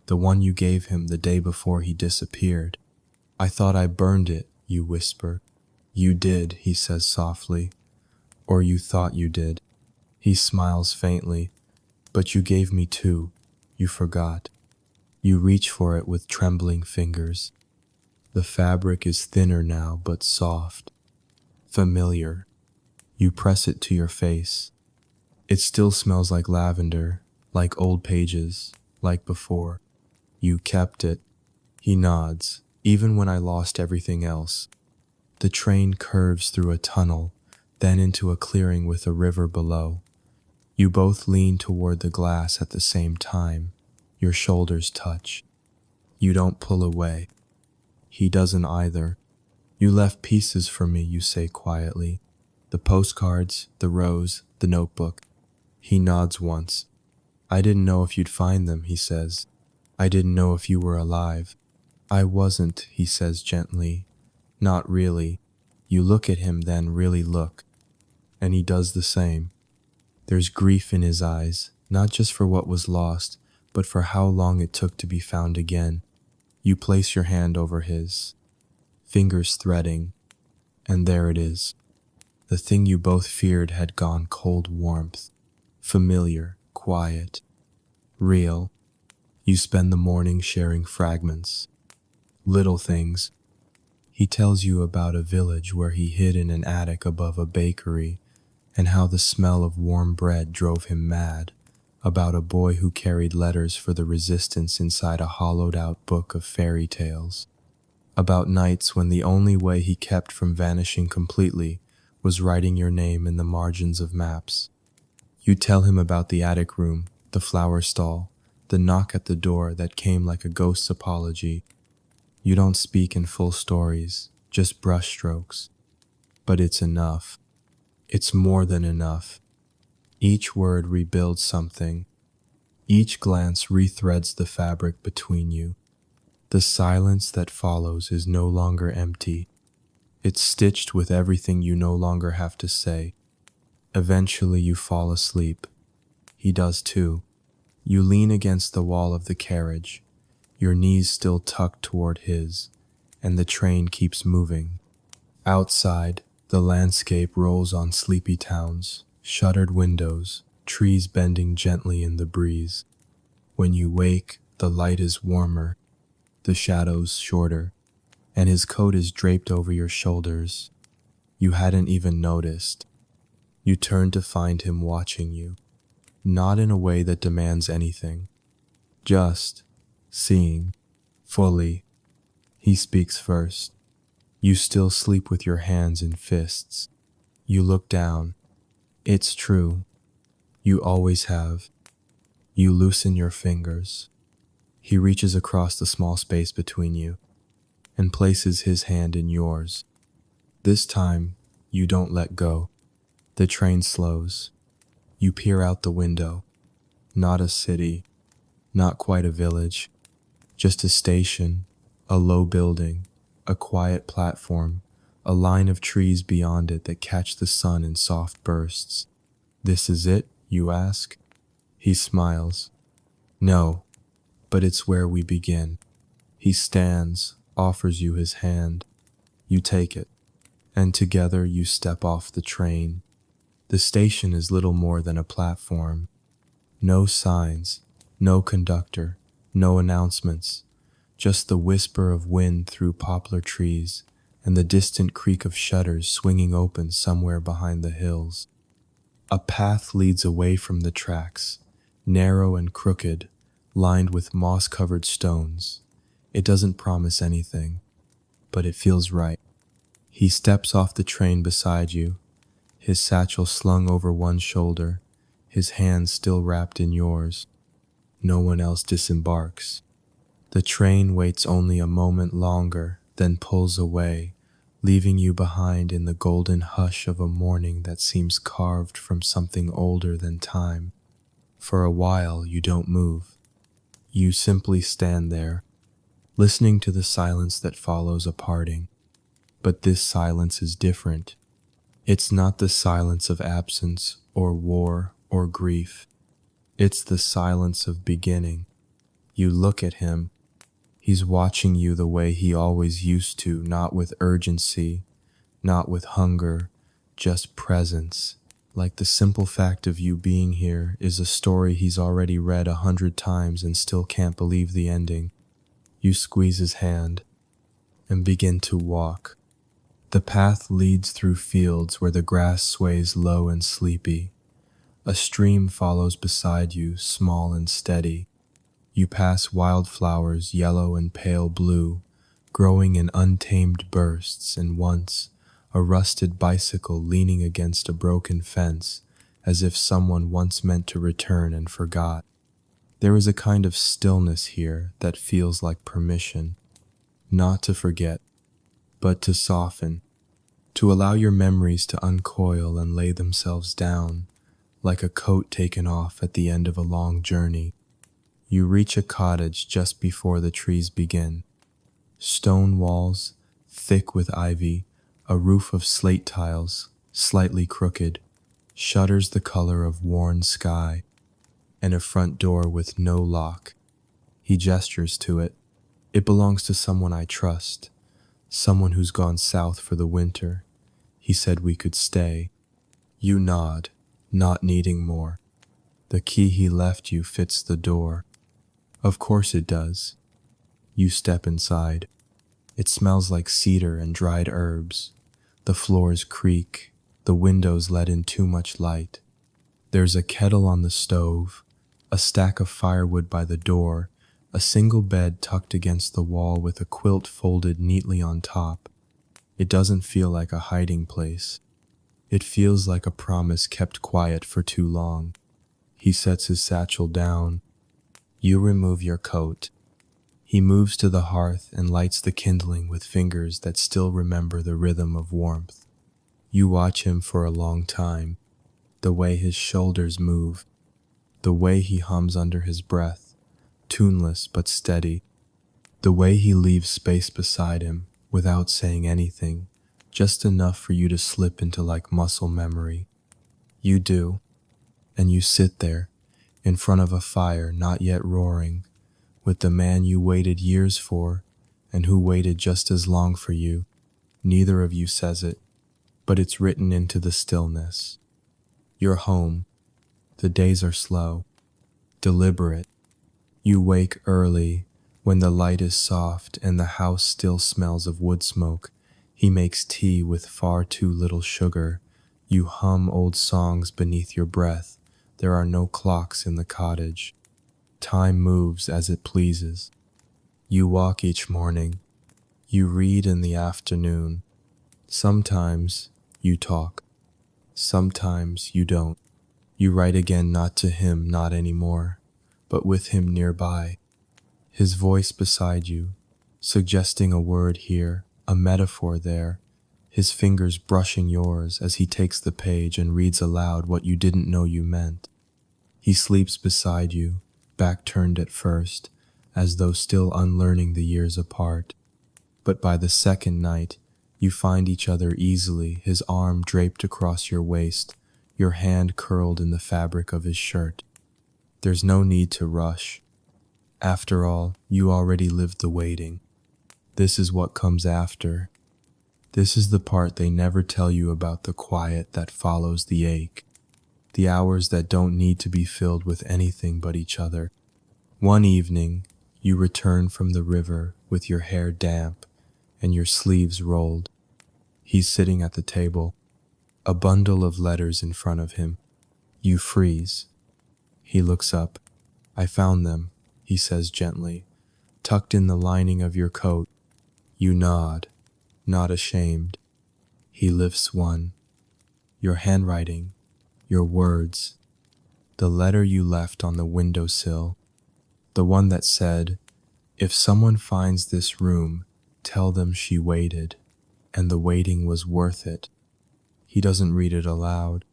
the one you gave him the day before he disappeared. I thought I burned it, you whisper. You did, he says softly. Or you thought you did. He smiles faintly. But you gave me two. You forgot. You reach for it with trembling fingers. The fabric is thinner now, but soft. Familiar. You press it to your face. It still smells like lavender, like old pages, like before. You kept it. He nods, even when I lost everything else. The train curves through a tunnel, then into a clearing with a river below. You both lean toward the glass at the same time. Your shoulders touch. You don't pull away. He doesn't either. You left pieces for me, you say quietly. The postcards, the rose, the notebook. He nods once. I didn't know if you'd find them, he says. I didn't know if you were alive. I wasn't, he says gently. Not really. You look at him then, really look. And he does the same. There's grief in his eyes, not just for what was lost, but for how long it took to be found again. You place your hand over his, fingers threading, and there it is. The thing you both feared had gone cold warmth, familiar, quiet, real. You spend the morning sharing fragments, little things. He tells you about a village where he hid in an attic above a bakery, and how the smell of warm bread drove him mad, about a boy who carried letters for the resistance inside a hollowed-out book of fairy tales, about nights when the only way he kept from vanishing completely was writing your name in the margins of maps. You tell him about the attic room, the flower stall, the knock at the door that came like a ghost's apology. You don't speak in full stories, just brushstrokes. But it's enough. It's more than enough. Each word rebuilds something. Each glance rethreads the fabric between you. The silence that follows is no longer empty. It's stitched with everything you no longer have to say. Eventually you fall asleep. He does too. You lean against the wall of the carriage, your knees still tucked toward his, and the train keeps moving. Outside, the landscape rolls on sleepy towns, shuttered windows, trees bending gently in the breeze. When you wake, the light is warmer, the shadows shorter, and his coat is draped over your shoulders. You hadn't even noticed. You turn to find him watching you, not in a way that demands anything, just seeing, fully. He speaks first. You still sleep with your hands in fists. You look down. It's true. You always have. You loosen your fingers. He reaches across the small space between you and places his hand in yours. This time, you don't let go. The train slows. You peer out the window. Not a city, not quite a village, just a station, a low building, a quiet platform, a line of trees beyond it that catch the sun in soft bursts. This is it, you ask? He smiles. No, but it's where we begin. He stands, offers you his hand. You take it, and together you step off the train. The station is little more than a platform. No signs, no conductor, no announcements, just the whisper of wind through poplar trees and the distant creak of shutters swinging open somewhere behind the hills. A path leads away from the tracks, narrow and crooked, lined with moss-covered stones. It doesn't promise anything, but it feels right. He steps off the train beside you, his satchel slung over one shoulder, his hand still wrapped in yours. No one else disembarks. The train waits only a moment longer, then pulls away, leaving you behind in the golden hush of a morning that seems carved from something older than time. For a while, you don't move. You simply stand there, listening to the silence that follows a parting. But this silence is different. It's not the silence of absence or war or grief. It's the silence of beginning. You look at him. He's watching you the way he always used to, not with urgency, not with hunger, just presence. Like the simple fact of you being here is a story he's already read 100 times and still can't believe the ending. You squeeze his hand and begin to walk. The path leads through fields where the grass sways low and sleepy. A stream follows beside you, small and steady. You pass wildflowers, yellow and pale blue, growing in untamed bursts, and once, a rusted bicycle leaning against a broken fence, as if someone once meant to return and forgot. There is a kind of stillness here that feels like permission, not to forget, but to soften, to allow your memories to uncoil and lay themselves down, like a coat taken off at the end of a long journey. You reach a cottage just before the trees begin. Stone walls, thick with ivy, a roof of slate tiles, slightly crooked, shutters the color of worn sky, and a front door with no lock. He gestures to it. It belongs to someone I trust, someone who's gone south for the winter. He said we could stay. You nod, not needing more. The key he left you fits the door. Of course it does. You step inside. It smells like cedar and dried herbs. The floors creak. The windows let in too much light. There's a kettle on the stove, a stack of firewood by the door, a single bed tucked against the wall with a quilt folded neatly on top. It doesn't feel like a hiding place. It feels like a promise kept quiet for too long. He sets his satchel down. You remove your coat. He moves to the hearth and lights the kindling with fingers that still remember the rhythm of warmth. You watch him for a long time, the way his shoulders move, the way he hums under his breath, tuneless but steady, the way he leaves space beside him without saying anything, just enough for you to slip into like muscle memory. You do, and you sit there, in front of a fire not yet roaring, with the man you waited years for and who waited just as long for you. Neither of you says it, but it's written into the stillness. You're home. The days are slow, deliberate. You wake early when the light is soft and the house still smells of wood smoke. He makes tea with far too little sugar. You hum old songs beneath your breath. There are no clocks in the cottage. Time moves as it pleases. You walk each morning. You read in the afternoon. Sometimes you talk. Sometimes you don't. You write again, not to him, not anymore, but with him nearby. His voice beside you, suggesting a word here, a metaphor there, his fingers brushing yours as he takes the page and reads aloud what you didn't know you meant. He sleeps beside you, back turned at first, as though still unlearning the years apart. But by the second night, you find each other easily, his arm draped across your waist, your hand curled in the fabric of his shirt. There's no need to rush. After all, you already lived the waiting. This is what comes after. This is the part they never tell you about, the quiet that follows the ache. The hours that don't need to be filled with anything but each other. One evening, you return from the river with your hair damp and your sleeves rolled. He's sitting at the table, a bundle of letters in front of him. You freeze. He looks up. I found them, he says gently, tucked in the lining of your coat. You nod, not ashamed. He lifts one. Your handwriting, your words, the letter you left on the windowsill, the one that said, "If someone finds this room, tell them she waited, and the waiting was worth it." He doesn't read it aloud.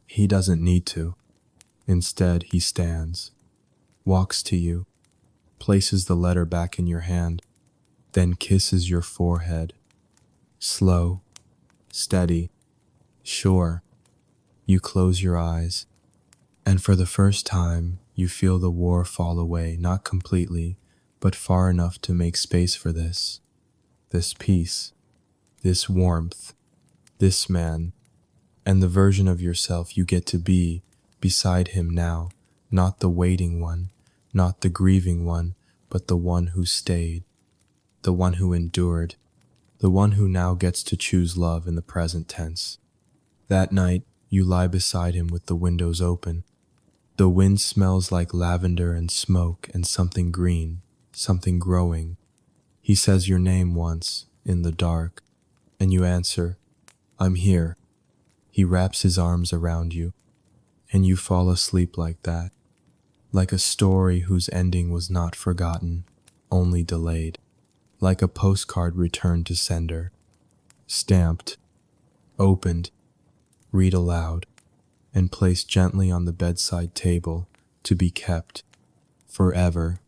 He doesn't need to. Instead, he stands, walks to you, places the letter back in your hand, then kisses your forehead. Slow, steady, sure. You close your eyes, and for the first time, you feel the war fall away, not completely, but far enough to make space for this peace, this warmth, this man, and the version of yourself you get to be beside him now, not the waiting one, not the grieving one, but the one who stayed, the one who endured, the one who now gets to choose love in the present tense. That night, you lie beside him with the windows open. The wind smells like lavender and smoke and something green, something growing. He says your name once, in the dark, and you answer, "I'm here." He wraps his arms around you, and you fall asleep like that, like a story whose ending was not forgotten, only delayed, like a postcard returned to sender, stamped, opened, read aloud, and placed gently on the bedside table to be kept forever